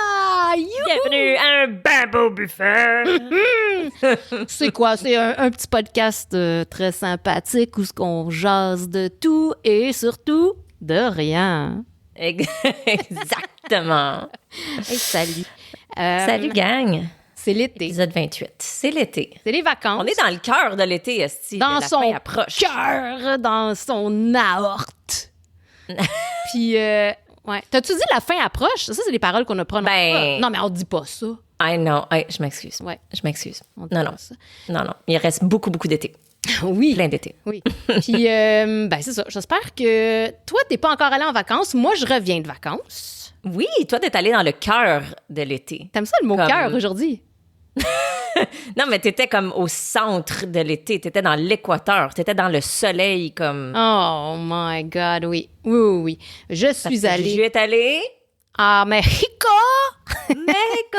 Bienvenue à un Babo Buffet! C'est quoi? C'est un petit podcast très sympathique où on jase de tout et surtout de rien. Exactement. Hey, salut. Salut, gang. C'est l'été. Épisode 28. C'est l'été. C'est les vacances. On est dans le cœur de l'été, esti. Dans La son fin approche. cœur, dans son aorte. Puis, ouais. T'as-tu dit la fin approche? Ça, c'est les paroles qu'on a prononcées. Ben- Non, mais on dit pas ça. I know. Hey, je m'excuse. Ouais. Je m'excuse. On dit Non, pas non. ça. Non. Il reste beaucoup d'été. Oui. Plein d'été. Oui. Puis, ben, c'est ça. J'espère que toi, t'es pas encore allé en vacances. Moi, je reviens de vacances. Oui, toi, t'es allé dans le cœur de l'été. T'aimes ça le mot Comme- cœur aujourd'hui? Non, mais t'étais comme au centre de l'été. T'étais dans l'équateur. T'étais dans le soleil, comme... Oh my God, oui. Oui. Je suis Je allée est allé... à Mexico. Mexico!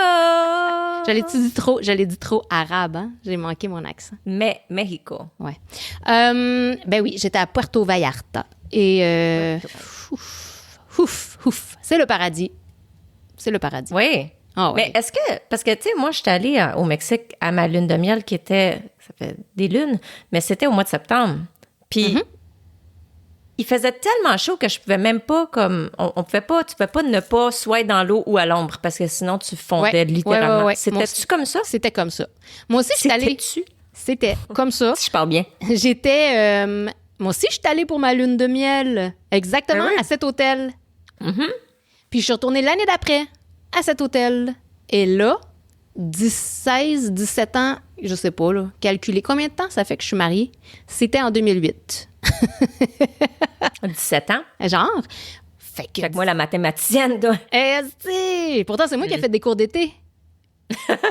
J'allais dit trop arabe, hein? J'ai manqué mon accent. Mais Mexico. Ouais. Ben oui, j'étais à Puerto Vallarta. Et ouf, c'est le paradis. C'est le paradis. Oui. Ah ouais. Mais est-ce que... Parce que, tu sais, moi, je suis allée au Mexique à ma lune de miel qui était... Ça fait des lunes, mais c'était au mois de septembre. Puis, il faisait tellement chaud que je pouvais même pas, comme... On pouvait pas... Tu pouvais pas ne pas soit être dans l'eau ou à l'ombre parce que sinon, tu fondais Ouais. littéralement. Ouais. C'était-tu comme ça? C'était comme ça. Moi aussi, je suis allée... C'était comme ça. Si je parle bien. J'étais... moi aussi, je suis allée pour ma lune de miel. Exactement, Ah oui? à cet hôtel. Puis je suis retournée l'année d'après à cet hôtel. Et là, 16, 17 ans, je sais pas, là, calculer combien de temps ça fait que je suis mariée. C'était en 2008. 17 ans. Genre. Fait que moi, la mathématicienne, doit... esti! Pourtant, c'est moi qui ai fait des cours d'été.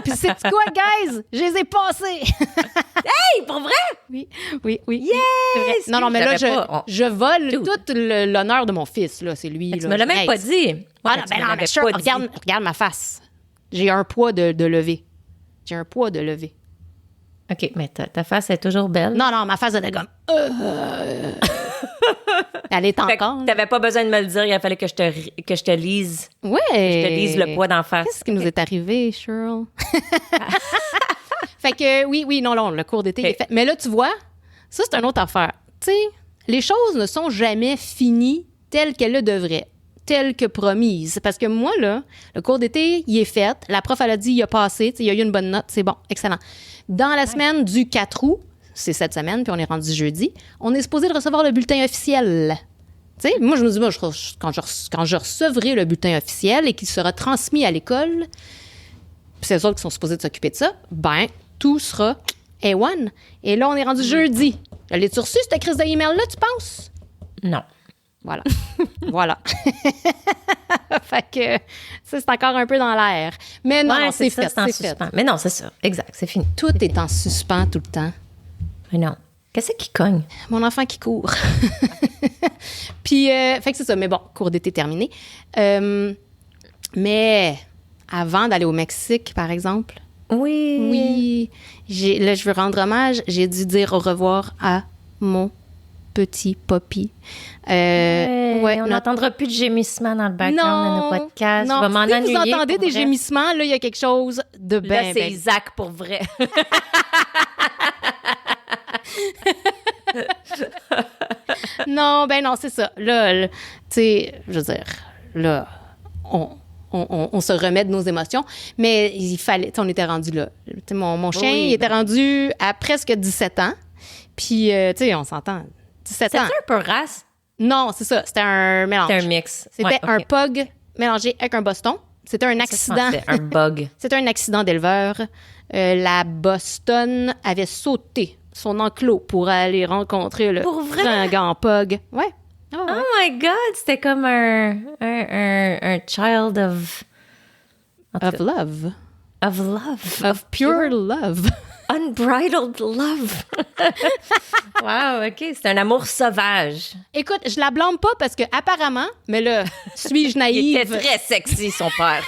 Puis c'est quoi, guys? Je les ai passés! Hey, pour vrai? Oui. Yes! C'est vrai. Non, mais là, J'avais pas- je vole Dude. tout l'honneur de mon fils, là. C'est lui, Tu là. me l'as même pas Nice. dit. Ah Ouais, non, tu ben me non, l'avais mais sure, pas dit. regarde ma face. J'ai un poids de lever. J'ai un poids de lever. OK, mais ta face est toujours belle. Non, ma face, elle est comme... Elle est Fait que encore... t'avais pas besoin de me le dire, il fallait que je te lise. Ouais. Je te lise le poids d'en face. Qu'est-ce qui nous est arrivé, Cheryl? Fait que oui, non, le cours d'été il est fait. Mais là, tu vois, ça, c'est une autre affaire. Tu sais, les choses ne sont jamais finies telles qu'elles le devraient, telles que promises. Parce que moi, là, le cours d'été, il est fait. La prof, elle a dit, il a passé, tu sais, il y a eu une bonne note, c'est bon, excellent. Dans la semaine du 4 août, c'est cette semaine, puis on est rendu jeudi, on est supposé de recevoir le bulletin officiel. Tu sais, moi, je me dis, quand je recevrai le bulletin officiel et qu'il sera transmis à l'école, puis c'est eux autres qui sont supposés de s'occuper de ça, ben, tout sera A1. Et là, on est rendu jeudi. L'as-tu reçu, cette crise de email-là, tu penses? Non. Voilà. Voilà. Fait que ça, c'est encore un peu dans l'air. Mais non, Ouais, c'est ça, fait, c'est en c'est fait. suspens. Mais non, c'est ça. Exact, c'est fini. Tout est en suspens tout le temps. Mais non. Qu'est-ce qui cogne? Mon enfant qui court. Puis, fait que c'est ça. Mais bon, cours d'été terminé. Mais avant d'aller au Mexique, par exemple, oui, là, je veux rendre hommage. J'ai dû dire au revoir à mon petit Poppy. Ouais, on n'entendra plus de gémissements dans le background de nos podcasts. non. Je vais m'en Si ennuyer. vous entendez pour des vrai. gémissements, là, il y a quelque chose de Là, bien, c'est Isaac pour vrai. Non, ben non, c'est ça. Là, tu sais, je veux dire, là, on se remet de nos émotions, mais il fallait, tu sais, on était rendu là. Tu sais, mon chien, Oui, il était rendu à presque 17 ans. Puis, tu sais, on s'entend, 17 C'est ans. un peu race. Non, c'est ça, c'était un mélange. C'est un mix. C'était Ouais, un ok. pug mélangé avec un Boston. C'était un Ça, accident. c'est un bug. C'était un accident d'éleveur. La Boston avait sauté son enclos pour aller rencontrer le Pour vrai? fringant pug. Ouais. Ah ouais. Oh my God, c'était comme un child of... Of love. Of love. Of pure love. Unbridled love. Wow, OK. C'est un amour sauvage. Écoute, je la blâme pas parce que apparemment, mais là, suis-je Il naïve? était très sexy, son père.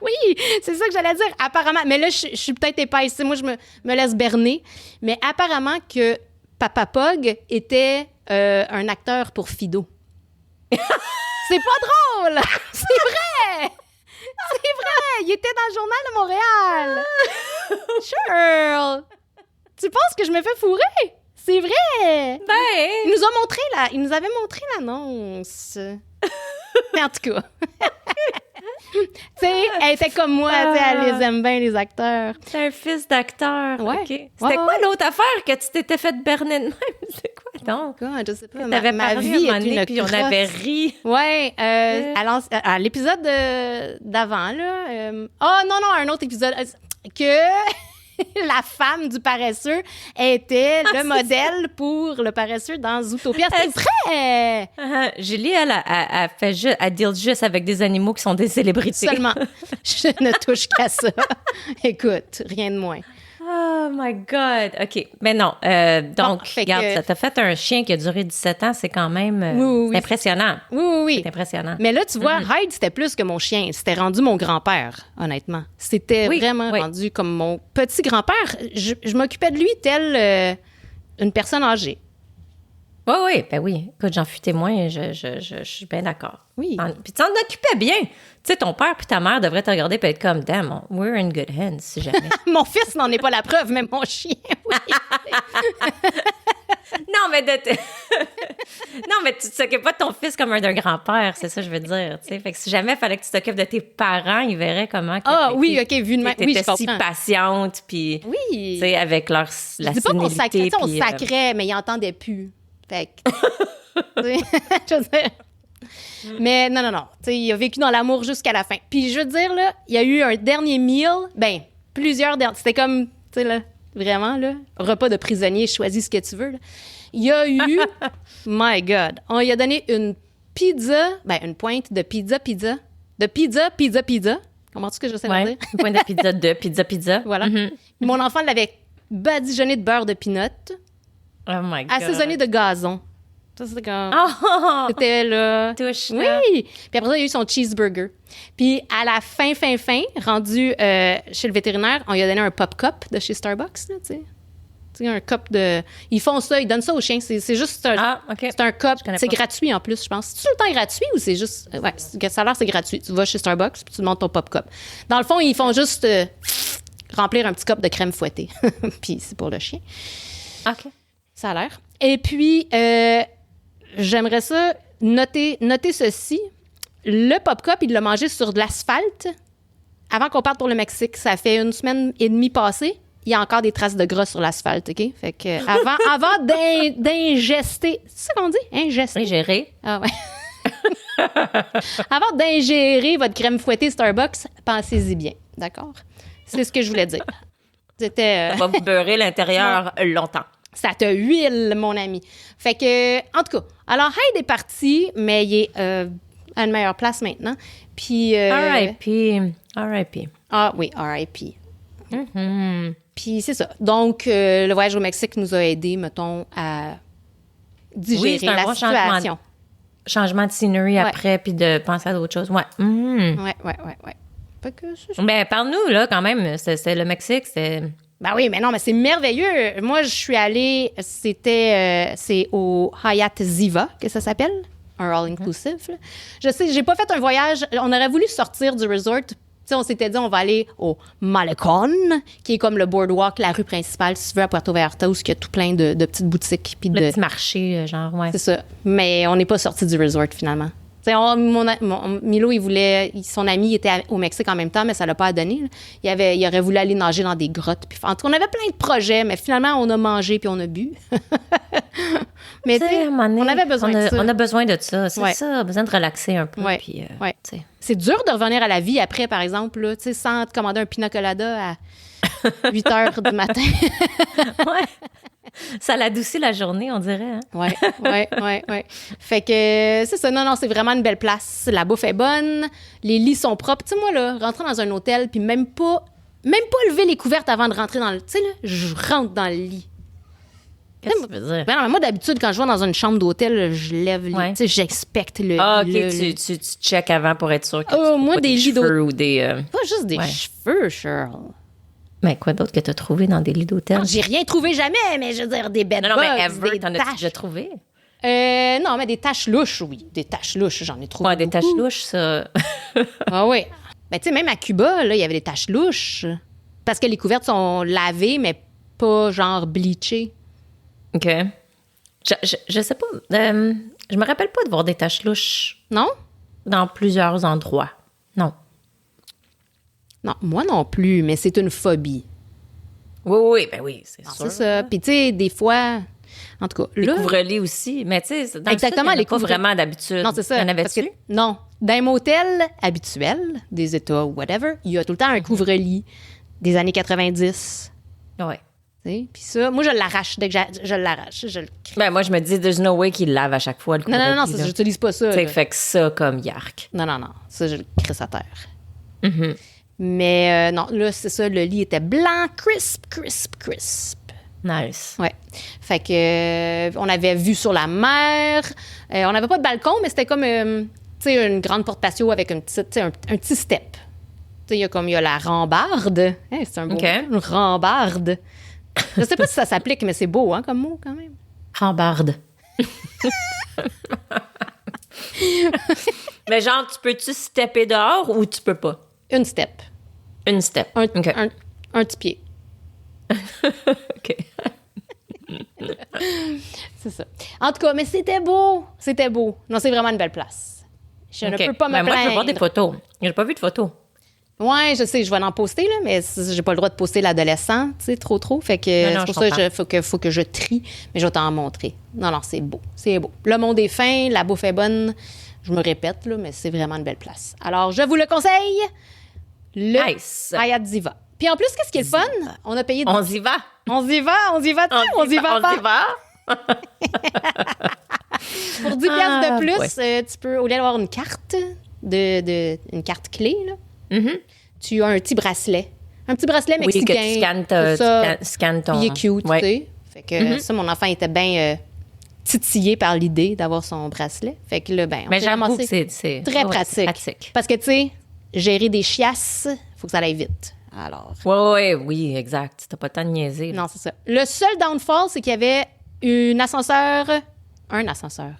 Oui, c'est ça que j'allais dire. Apparemment, mais là, je suis peut-être épaisse. Moi, je me laisse berner. Mais apparemment que Papa Pog était un acteur pour Fido. C'est pas drôle! C'est vrai! C'est vrai! Il était dans le Journal de Montréal! Sure! Tu penses que je me fais fourrer? C'est vrai! Ben! Il nous avait montré l'annonce. Mais en tout cas. Tu sais, elle était comme moi, tu sais, elle les aime bien, les acteurs. C'est un fils d'acteur. Ouais. OK. C'était quoi l'autre affaire que tu t'étais fait berner de même? C'est quoi donc? God, je sais pas. T'avais Ma parlé vie un est moment donné, une puis on crosse. avait ri. Ouais, à l'épisode d'avant, là. Oh non, un autre épisode. Que la femme du paresseux était le modèle pour le paresseux dans Zootopia. C'est vrai! Julie, elle fait juste, elle deal juste avec des animaux qui sont des célébrités. Seulement. Je ne touche qu'à ça. Écoute, rien de moins. Oh my God! OK. Mais non. Donc, regarde, ça t'a fait un chien qui a duré 17 ans. C'est quand même Oui. c'est impressionnant. Oui. C'est impressionnant. Mais là, tu vois, Hyde, c'était plus que mon chien. C'était rendu mon grand-père, honnêtement. C'était vraiment rendu comme mon petit grand-père. Je m'occupais de lui tel une personne âgée. Oui. Ben oui. Écoute, j'en fus témoin. Je suis bien d'accord. Oui. Puis tu t'en occupais bien. Tu sais, ton père puis ta mère devraient te regarder et être comme, damn, we're in good hands, si jamais. Mon fils n'en est pas la preuve, mais mon chien, oui. Non, mais non, mais tu t'occupes pas de ton fils comme d'un grand-père, c'est ça que je veux dire. Tu sais. Fait que si jamais il fallait que tu t'occupes de tes parents, ils verraient comment. Oui, OK, vu de même. Oui, je comprends. si patiente, puis. Oui. Tu sais, avec la je dis pas qu'on sacrait, on sacrait, mais ils n'entendaient plus. Fait que. Je veux dire. Mais non. Tu sais, il a vécu dans l'amour jusqu'à la fin. Puis je veux dire, là, il y a eu un dernier meal, plusieurs derniers. C'était comme, tu sais, là, vraiment, là, repas de prisonnier, choisis ce que tu veux, là. Il y a eu, my God, on lui a donné une pizza, une pointe de pizza. De pizza. Comment est-ce que j'essaie de dire? Une pointe de pizza. Voilà. Mm-hmm. Mon enfant l'avait badigeonné de beurre de peanut. Oh my God. Assaisonné de gazon. Ça, c'était comme... Oh! C'était là. Touche. Oui! Puis après ça, il y a eu son cheeseburger. Puis à la fin, rendu chez le vétérinaire, on lui a donné un pop cup de chez Starbucks, là, tu sais. Tu sais, un cup de... Ils font ça, ils donnent ça aux chiens. C'est juste un... OK. C'est un cup. C'est pas. gratuit en plus, je pense. C'est tout le temps gratuit ou c'est juste... Ouais, ça a l'air c'est gratuit. Tu vas chez Starbucks puis tu demandes ton pop cup. Dans le fond, ils font juste remplir un petit cup de crème fouettée. Puis c'est pour le chien. OK. Ça a l'air. Et puis, j'aimerais ça noter ceci. Le Pop-Cup, il l'a mangé sur de l'asphalte avant qu'on parte pour le Mexique. Ça fait 1 semaine et demie passée. Il y a encore des traces de gras sur l'asphalte, OK? Fait que avant d'ingester... C'est ça qu'on dit? Ingester? Ingérer. Ah ouais. Avant d'ingérer votre crème fouettée Starbucks, pensez-y bien. D'accord? C'est ce que je voulais dire. C'était... Ça va vous beurrer l'intérieur longtemps. Ça te huile, mon ami. Fait que, en tout cas, alors Hyde est parti, mais il est à une meilleure place maintenant. Puis... R.I.P. Ah oui, R.I.P. Mm-hmm. Puis c'est ça. Donc, le voyage au Mexique nous a aidés, mettons, à digérer la bon situation. Changement de scenery après, puis de penser à d'autres choses. Ouais. Mm-hmm. Ouais. Fait que c'est... Ben, parle-nous, là, quand même. C'est le Mexique, c'est... Ben oui, mais non, mais c'est merveilleux. Moi, je suis allée, c'est au Hyatt Ziva que ça s'appelle, un all-inclusive. Là. Je sais, j'ai pas fait un voyage. On aurait voulu sortir du resort. Tu sais, on s'était dit, on va aller au Malecón, qui est comme le boardwalk, la rue principale, si tu veux, à Puerto Vallarta, où il y a tout plein de petites boutiques. Puis le petit marché, genre, ouais. C'est ça. Mais on n'est pas sorti du resort, finalement. Milo, son ami était au Mexique en même temps, mais ça l'a pas donné. Il aurait voulu aller nager dans des grottes. Puis, en tout cas, on avait plein de projets, mais finalement, on a mangé puis on a bu. Mais on avait besoin de ça. On a besoin de ça. C'est ça, on a besoin de relaxer un peu. Puis, c'est dur de revenir à la vie après, par exemple, là, sans te commander un pina colada à 8 heures du matin. Ouais. Ça l'adoucit la journée, on dirait. Hein? Ouais. Fait que c'est ça. Non, c'est vraiment une belle place. La bouffe est bonne. Les lits sont propres. Tu sais, moi, là, rentrer dans un hôtel puis même pas lever les couvertes avant de rentrer dans le... Tu sais, là, je rentre dans le lit. Qu'est-ce que tu veux dire? Ben non, mais moi, d'habitude, quand je vais dans une chambre d'hôtel, je lève les... Ouais. Tu sais, j'inspecte le... Ah, OK, le- tu checkes avant pour être sûr que Oh, tu moi, pas des lits cheveux ou des... Pas juste des Ouais. cheveux, Cheryl. Mais quoi d'autre que t'as trouvé dans des lits d'hôtel? Non, j'ai rien trouvé jamais, mais je veux dire, des bed Non, mais bugs, ever, des t'en as taches. déjà trouvé? Non, mais des taches louches, oui. Des taches louches, j'en ai trouvé Ouais, des taches beaucoup. louches, ça. Ah oui. Ben, tu sais, même à Cuba, là, il y avait des taches louches. Parce que les couvertes sont lavées, mais pas genre bleachées. OK. Je sais pas. Je me rappelle pas de voir des taches louches Non? dans plusieurs endroits. Non. Non, moi non plus, mais c'est une phobie. Oui, c'est Non, sûr. c'est ça. Puis, tu sais, des fois... En tout cas, Les là... couvre-lits aussi. Mais tu sais, dans Exactement, le sud, il y en a les pas couvre-lits. vraiment d'habitude. Non, c'est ça. Il y en parce que- avait-tu? non. Dans un motel habituel des États ou whatever, il y a tout le temps un couvre-lit des années 90. Ouais. Tu sais. Puis ça, moi, je l'arrache. Dès que je l'arrache, je le crie. Ben, moi, je me dis, there's no way qu'ils lavent à chaque fois le Non, non, non, couvre-lit, ça, là. j'utilise pas ça. Tu sais, là. fait que ça, comme yark. Non, non, non. Ça, je le crisse à terre. Mm-hmm. Mais non, là, c'est ça. Le lit était blanc, crisp. Nice. Ouais. Fait que on avait vue sur la mer. On n'avait pas de balcon, mais c'était comme tu sais, une grande porte patio avec une petite, tu sais, un petit step. Tu sais, il y a la rambarde. Hein, c'est un beau OK. mot, une rambarde. Je sais pas si ça s'applique, mais c'est beau, hein, comme mot, quand même. Rambarde. Mais genre, tu peux-tu stepper dehors ou tu peux pas? Une step. Une step. Un, OK. un petit pied. OK. C'est ça. En tout cas, mais c'était beau. C'était beau. Non, c'est vraiment une belle place. Je ne OK. peux pas me Ben, moi, je veux plaindre. voir des photos. J'ai pas vu de photos. Ouais, je sais, je vais en poster, là, mais j'ai pas le droit de poster l'adolescent, tu sais, trop. Fait que Non, non, c'est pour je ça comprends. qu'il faut que je trie, mais je vais t'en montrer. Non, non, c'est beau. C'est beau. Le monde est fin, la bouffe est bonne. Je me répète, là, mais c'est vraiment une belle place. Alors, je vous le conseille, le Nice. Hayat Ziva. Puis en plus, qu'est-ce qui est le fun? On a payé... On y va. On y va, tu sais, on y va pas. On y va. Pour 10 piastres de plus, ouais. tu peux, au lieu d'avoir une carte, une carte clé, là, Mm-hmm. tu as un petit bracelet. Un petit bracelet Oui, mexicain. que tu scannes, c'est ça. scannes ton... Il est cute, Ouais. tu sais. Fait que ça, mon enfant était bien titillé par l'idée d'avoir son bracelet. Fait que là, ben, on Mais s'est j'avoue ramassé. que c'est... Très ouais, c'est pratique. Parce que, tu sais, gérer des chiasses, faut que ça aille vite. Alors, Oui, exact. T'as pas le temps de niaiser. là. non, c'est ça. Le seul downfall, c'est qu'il y avait un ascenseur. Un ascenseur.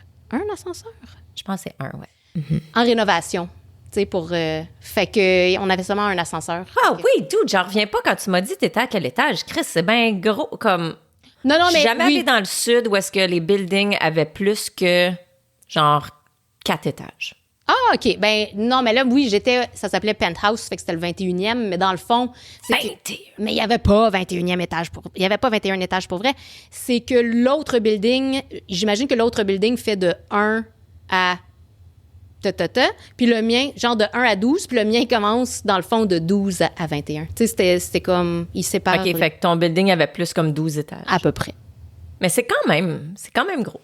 Je pense que c'est un, ouais. En rénovation. Tu sais, pour. Fait que on avait seulement un ascenseur. Ah oui, dude, j'en reviens pas quand tu m'as dit t'étais à quel étage. Chris, c'est bien gros, comme... Non, Je mais. suis jamais oui. allée dans le sud où est-ce que les buildings avaient plus que, genre, 4 étages. Ah, OK. Ben, non, mais là, oui, ça s'appelait Penthouse, fait que c'était le 21e, mais dans le fond. c'est que- 21. Mais il n'y avait pas 21e étage il y avait pas 21 étages pour vrai. C'est que l'autre building, j'imagine que l'autre building fait de 1 à puis le mien, genre de 1 à 12, puis le mien commence, dans le fond, de 12 à 21. Tu sais, c'était comme, ils séparent OK, fait que ton building avait plus comme 12 étages. à peu près. Mais c'est quand même gros.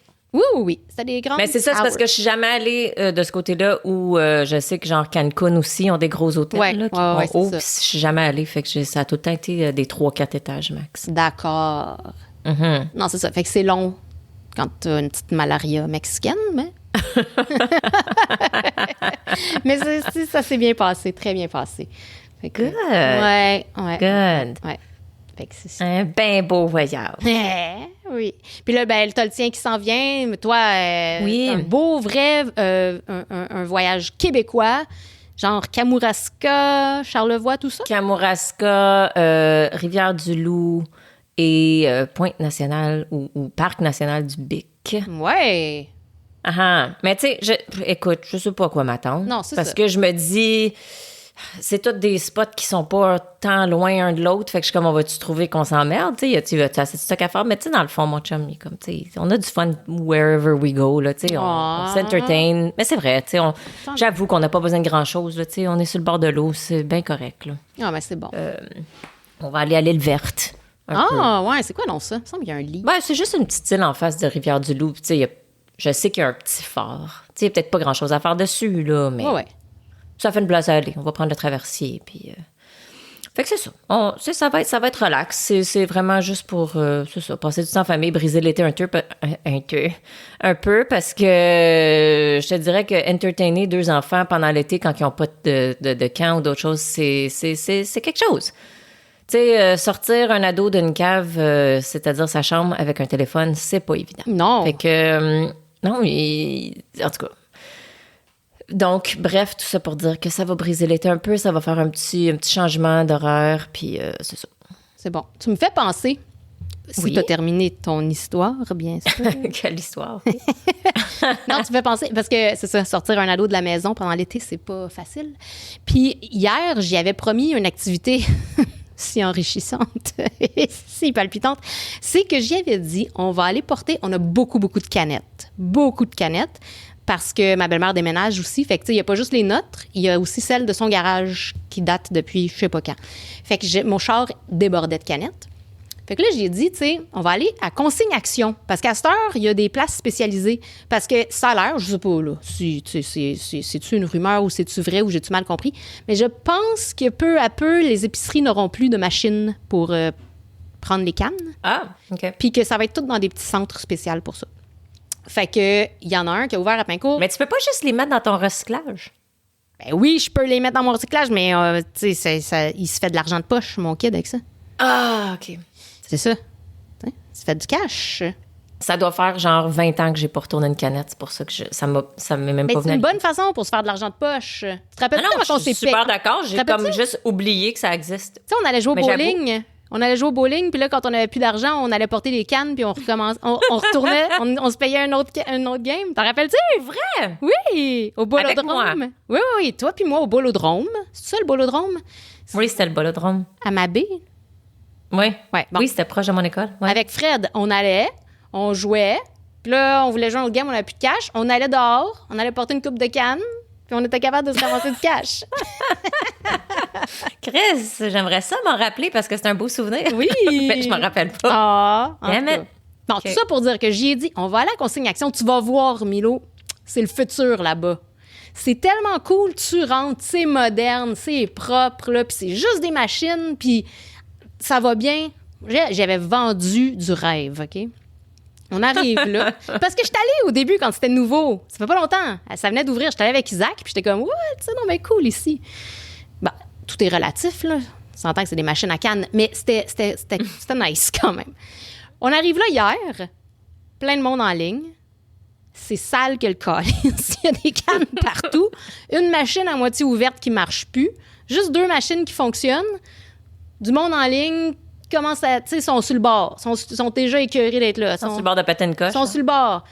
Oui. C'était des grands. Mais c'est ça, c'est parce que je suis jamais allée de ce côté-là où je sais que genre Cancun aussi ont des gros hôtels Ouais, là, qui ouais, vont ouais, c'est haut, ça. puis je suis jamais allée, fait que ça a tout le temps été des 3-4 étages max. D'accord. Mhm. Non, c'est ça. Fait que c'est long quand t'as une petite malaria mexicaine, mais. Mais ça s'est bien passé, très bien passé. Fait que, Good. Ouais. Good. Ouais. Fait que c'est ça. Un ben beau voyage. Oui. Puis là, ben, t'as le tien qui s'en vient. Mais toi, Oui. un beau, vrai, un voyage québécois, genre Kamouraska, Charlevoix, tout ça. Kamouraska, Rivière-du-Loup et Pointe-Nationale ou Parc national du Bic. Ouais. Ah ah. Mais tu sais, écoute, je sais pas à quoi m'attendre. Non, c'est Parce ça. que je me dis, c'est tous des spots qui sont pas tant loin un de l'autre. Fait que je suis comme, on va-tu trouver qu'on s'emmerde? Tu sais, tu as assez de stock à faire. Mais tu sais, dans le fond, mon chum, il est comme, tu sais, on a du fun wherever we go, là, tu sais, on Ah. s'entertain. Mais c'est vrai, tu sais, j'avoue qu'on n'a pas besoin de grand-chose, là, tu sais, on est sur le bord de l'eau, c'est bien correct, là. Ah, mais c'est bon. On va aller à l'île verte. un peu. Ah, ouais, c'est quoi non ça? Il me semble qu'il y a un lit. Ben, c'est juste une petite île en face de Rivière-du-Loup. Tu sais, je sais qu'il y a un petit phare. Tu sais, il y a peut-être pas grand-chose à faire dessus, là, mais Ouais. ça fait une place à aller. On va prendre le traversier, puis Fait que c'est ça. Ça va être relax. C'est vraiment juste pour, c'est ça, passer du temps en famille, briser l'été un peu parce que je te dirais que entertainer 2 enfants pendant l'été quand ils n'ont pas de camp ou d'autres choses, c'est quelque chose. Tu sais, sortir un ado d'une cave, c'est-à-dire sa chambre avec un téléphone, c'est pas évident. Non. Fait que, non, en tout cas. Donc, bref, tout ça pour dire que ça va briser l'été un peu, ça va faire un petit changement d'horaire, puis c'est ça. C'est bon. Tu me fais penser, si tu as terminé ton histoire, bien sûr. Quelle histoire? Non, tu me fais penser, parce que c'est ça, sortir un ado de la maison pendant l'été, c'est pas facile. Puis hier, j'y avais promis une activité si enrichissante et si palpitante, c'est que j'y avais dit, on va aller porter, on a beaucoup de canettes. Beaucoup de canettes. Parce que ma belle-mère déménage aussi. Fait que, tu sais, il n'y a pas juste les nôtres, il y a aussi celles de son garage qui datent depuis je sais pas quand. Fait que mon char débordait de canettes. Fait que là, j'ai dit, tu sais, on va aller à Consigne-Action. Parce qu'à cette heure, il y a des places spécialisées. Parce que ça a l'air, je sais pas, là, c'est-tu une rumeur ou c'est-tu vrai ou j'ai-tu mal compris? Mais je pense que peu à peu, les épiceries n'auront plus de machines pour prendre les cannes. Ah, OK. Puis que ça va être tout dans des petits centres spéciaux pour ça. Fait que il y en a un qui a ouvert à Pincourt. Mais tu peux pas juste les mettre dans ton recyclage? Ben oui, je peux les mettre dans mon recyclage, mais tu sais, il se fait de l'argent de poche, mon kid, avec ça. Ah, OK. C'est ça. Il se fait du cash. Ça doit faire genre 20 ans que j'ai pas retourné une canette. C'est pour ça que ça m'est même pas venu. C'est une bonne façon pour se faire de l'argent de poche. Tu te rappelles pas comment on s'est je suis super d'accord. J'ai comme juste oublié que ça existe. Tu sais, on allait jouer au bowling. On allait jouer au bowling, puis là, quand on n'avait plus d'argent, on allait porter des cannes, puis on retournait, on se payait un autre game. T'en rappelles-tu? C'est vrai? Oui, au bolodrome. Oui, toi puis moi au bolodrome. C'est ça, le bolodrome? Oui, c'était le bolodrome. À Mabé? Oui. Ouais, bon. Oui, c'était proche de mon école. Ouais. Avec Fred, on allait, on jouait, puis là, on voulait jouer un autre game, on n'avait plus de cash. On allait dehors, on allait porter une coupe de cannes, puis on était capable de se ramasser du cash. Chris, j'aimerais ça m'en rappeler parce que c'est un beau souvenir. Oui. Mais je m'en rappelle pas. Ah, en tout cas. Bon, Okay. tout ça pour dire que j'y ai dit, on va aller à Consigne-Action. Tu vas voir, Milo, c'est le futur là-bas. C'est tellement cool, tu rentres, c'est moderne, c'est propre, là, puis c'est juste des machines, puis ça va bien. J'avais vendu du rêve, OK? On arrive là. Parce que j'étais allée au début quand c'était nouveau. Ça fait pas longtemps. Ça venait d'ouvrir. J'étais allée avec Isaac, puis j'étais comme, ouais, tu sais, non, mais cool ici. Ben, tout est relatif, là. On s'entend que c'est des machines à cannes, mais c'était nice quand même. On arrive là hier, plein de monde en ligne. C'est sale que le calice. Il y a des cannes partout. Une machine à moitié ouverte qui marche plus. Juste 2 machines qui fonctionnent. Du monde en ligne commence à... Tu sais, sont sur le bord. Sont déjà écœurés d'être là. Sont sur le bord de péter une coche. Sont sur le bord.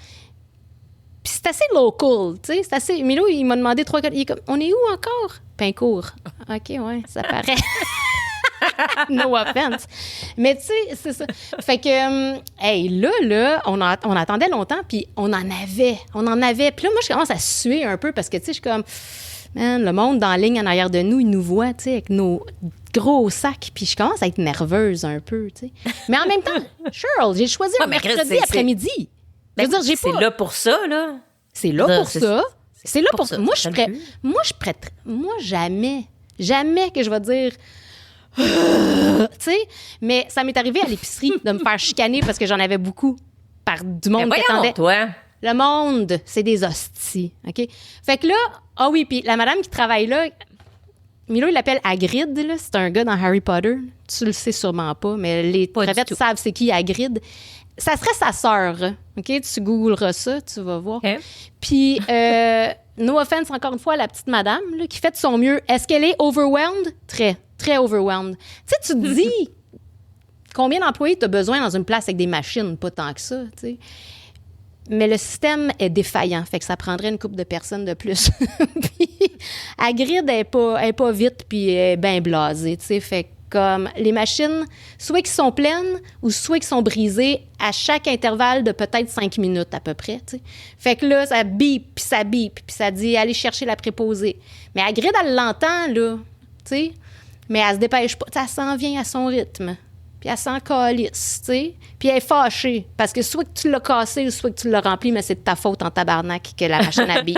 Puis c'est assez local, tu sais. C'est assez... Milo, il m'a demandé 3-4... Il est comme, on est où encore? Pincourt. OK, ouais, ça paraît. No offense. Mais tu sais, c'est ça. Fait que, hey, là, on attendait longtemps, puis on en avait. Puis là, moi, je commence à suer un peu parce que, tu sais, je suis comme, man, le monde dans la ligne en arrière de nous, il nous voit, tu sais, avec nos gros sacs, puis je commence à être nerveuse un peu, tu sais. Mais en même temps, Cheryl, j'ai choisi un mercredi après-midi. Je veux dire, j'ai pas... C'est là pour ça, là. C'est là pour ça. C'est là pour ça. Moi, je suis prête. Moi, jamais que je vais dire... tu sais, mais ça m'est arrivé à l'épicerie de me faire chicaner parce que j'en avais beaucoup par du monde qui attendait. Toi. Le monde, c'est des hosties, OK? Fait que là, ah oui, puis la madame qui travaille là, Milo, il l'appelle Hagrid, là. C'est un gars dans Harry Potter. Tu le sais sûrement pas, mais les crevettes savent c'est qui Hagrid. Ça serait sa sœur, OK? Tu googleras ça, tu vas voir. Okay. Puis, no offense, encore une fois, la petite madame là, qui fait de son mieux. Est-ce qu'elle est overwhelmed? Très, très overwhelmed. Tu sais, tu te dis combien d'employés tu as besoin dans une place avec des machines? Pas tant que ça, tu sais. Mais le système est défaillant, fait que ça prendrait une couple de personnes de plus. Puis, Hagrid, elle est pas vite, puis elle est bien blasée, tu sais, fait comme les machines, soit qui sont pleines ou soit qui sont brisées à chaque intervalle de peut-être 5 minutes à peu près, tu sais. Fait que là, ça bip, puis ça dit « Allez chercher la préposée ». Mais Hagrid, elle l'entend, là, tu sais, mais elle se dépêche pas, elle s'en vient à son rythme. Puis elle s'en calisse, tu sais. Puis elle est fâchée, parce que soit que tu l'as cassé ou soit que tu l'as rempli, mais c'est de ta faute en tabarnak que la machine a bip.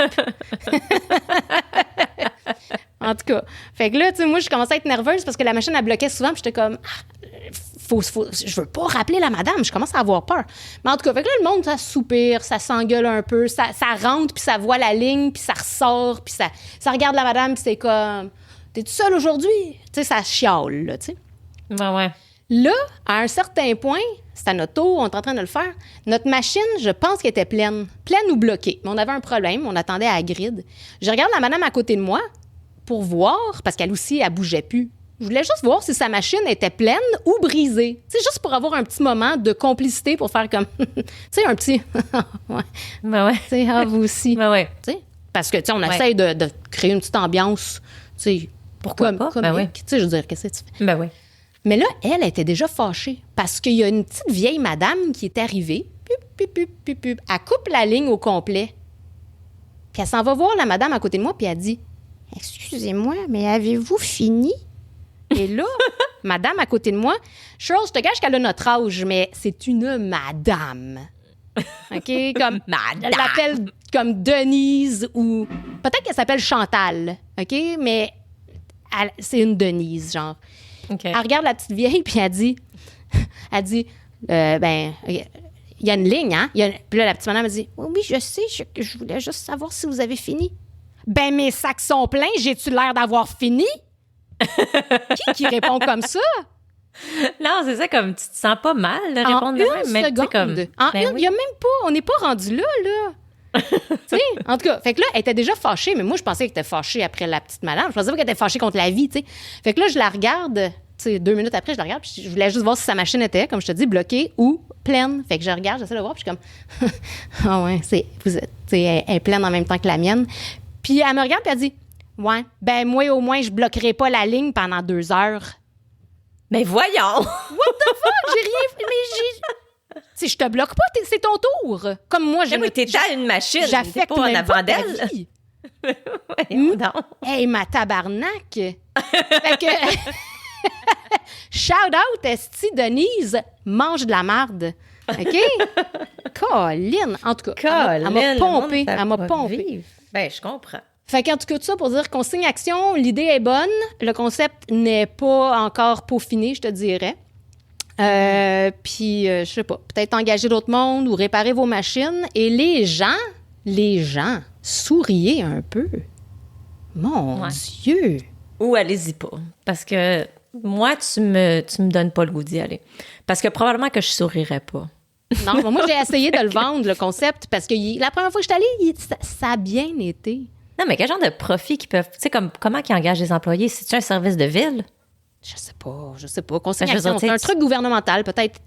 En tout cas. Fait que là, tu sais, moi, je commençais à être nerveuse parce que la machine, elle bloquait souvent. Puis j'étais comme, je veux pas rappeler la madame. Je commence à avoir peur. Mais en tout cas, fait que là, le monde, ça soupire, ça s'engueule un peu, ça rentre, puis ça voit la ligne, puis ça ressort, puis ça regarde la madame, puis c'est comme, t'es-tu seule aujourd'hui? Tu sais, ça chiale, là, tu sais. Ouais. Là, à un certain point, c'est à notre tour, on est en train de le faire. Notre machine, je pense qu'elle était pleine ou bloquée. Mais on avait un problème, on attendait à la grid. Je regarde la madame à côté de moi pour voir, parce qu'elle aussi, elle bougeait plus. Je voulais juste voir si sa machine était pleine ou brisée. Tu sais, juste pour avoir un petit moment de complicité pour faire comme, tu sais, un petit, ouais. Ben ouais. Tu sais, vous aussi. Ben ouais. Tu sais, parce que, tu sais, on essaye de créer une petite ambiance, tu sais, pourquoi pas? Comique. Ben oui. Tu sais, je veux dire, qu'est-ce que tu fais? Ben oui. Mais là, elle était déjà fâchée parce qu'il y a une petite vieille madame qui est arrivée. Elle coupe la ligne au complet. Puis elle s'en va voir la madame à côté de moi, puis elle dit « Excusez-moi, mais avez-vous fini? » Et là, madame à côté de moi, Cheryl, je te gâche qu'elle a notre âge, mais c'est une madame. OK? Comme, Madame. elle l'appelle comme Denise ou... Peut-être qu'elle s'appelle Chantal, OK? Mais c'est une Denise, genre. Okay. Elle regarde la petite vieille, puis elle dit, ben, il y a une ligne, hein? Puis là, la petite madame, elle dit, oui, je sais, je voulais juste savoir si vous avez fini. Ben, mes sacs sont pleins, j'ai-tu l'air d'avoir fini? Qui répond comme ça? Non, c'est ça, comme tu te sens pas mal de répondre de même. Mais seconde. Comme, il y a même pas, on n'est pas rendu là. Tu sais, en tout cas, fait que là, elle était déjà fâchée, mais moi, je pensais qu'elle était fâchée après la petite madame. Je pensais pas qu'elle était fâchée contre la vie, tu sais. Fait que là, je la regarde, tu sais, 2 minutes après, je la regarde, puis je voulais juste voir si sa machine était, comme je te dis, bloquée ou pleine. Fait que je regarde, j'essaie de voir, puis je suis comme, ah ouais, elle est pleine en même temps que la mienne. Puis elle me regarde, puis elle dit, ouais, ben moi, au moins, je bloquerai pas la ligne pendant 2 heures. Mais voyons! What the fuck? J'ai rien, mais si je te bloque pas, c'est ton tour. Comme moi, mais t'es à une machine, t'es pas en avant d'elle. Ouais, hey, ma tabarnak! Fait que... Shout out, esti, Denise, mange de la marde. OK? Colline! En tout cas, elle m'a pompé. Elle m'a pompé. Ben, je comprends. Fait qu'en tout cas, tout ça pour dire consigne action, l'idée est bonne. Le concept n'est pas encore peaufiné, je te dirais. Puis, je sais pas, peut-être engager d'autres mondes ou réparer vos machines. Et les gens, souriez un peu. Mon Dieu! Ou allez-y pas. Parce que moi, tu me donnes pas le goût d'y aller. Parce que probablement que je sourirais pas. Non, moi, j'ai essayé de le vendre, le concept, parce que la première fois que je suis allée, ça a bien été. Non, mais quel genre de profit qu'ils peuvent... Tu sais, comment ils engagent des employés? C'est-tu un service de ville? Je sais pas. Consignation, c'est un truc gouvernemental, peut-être.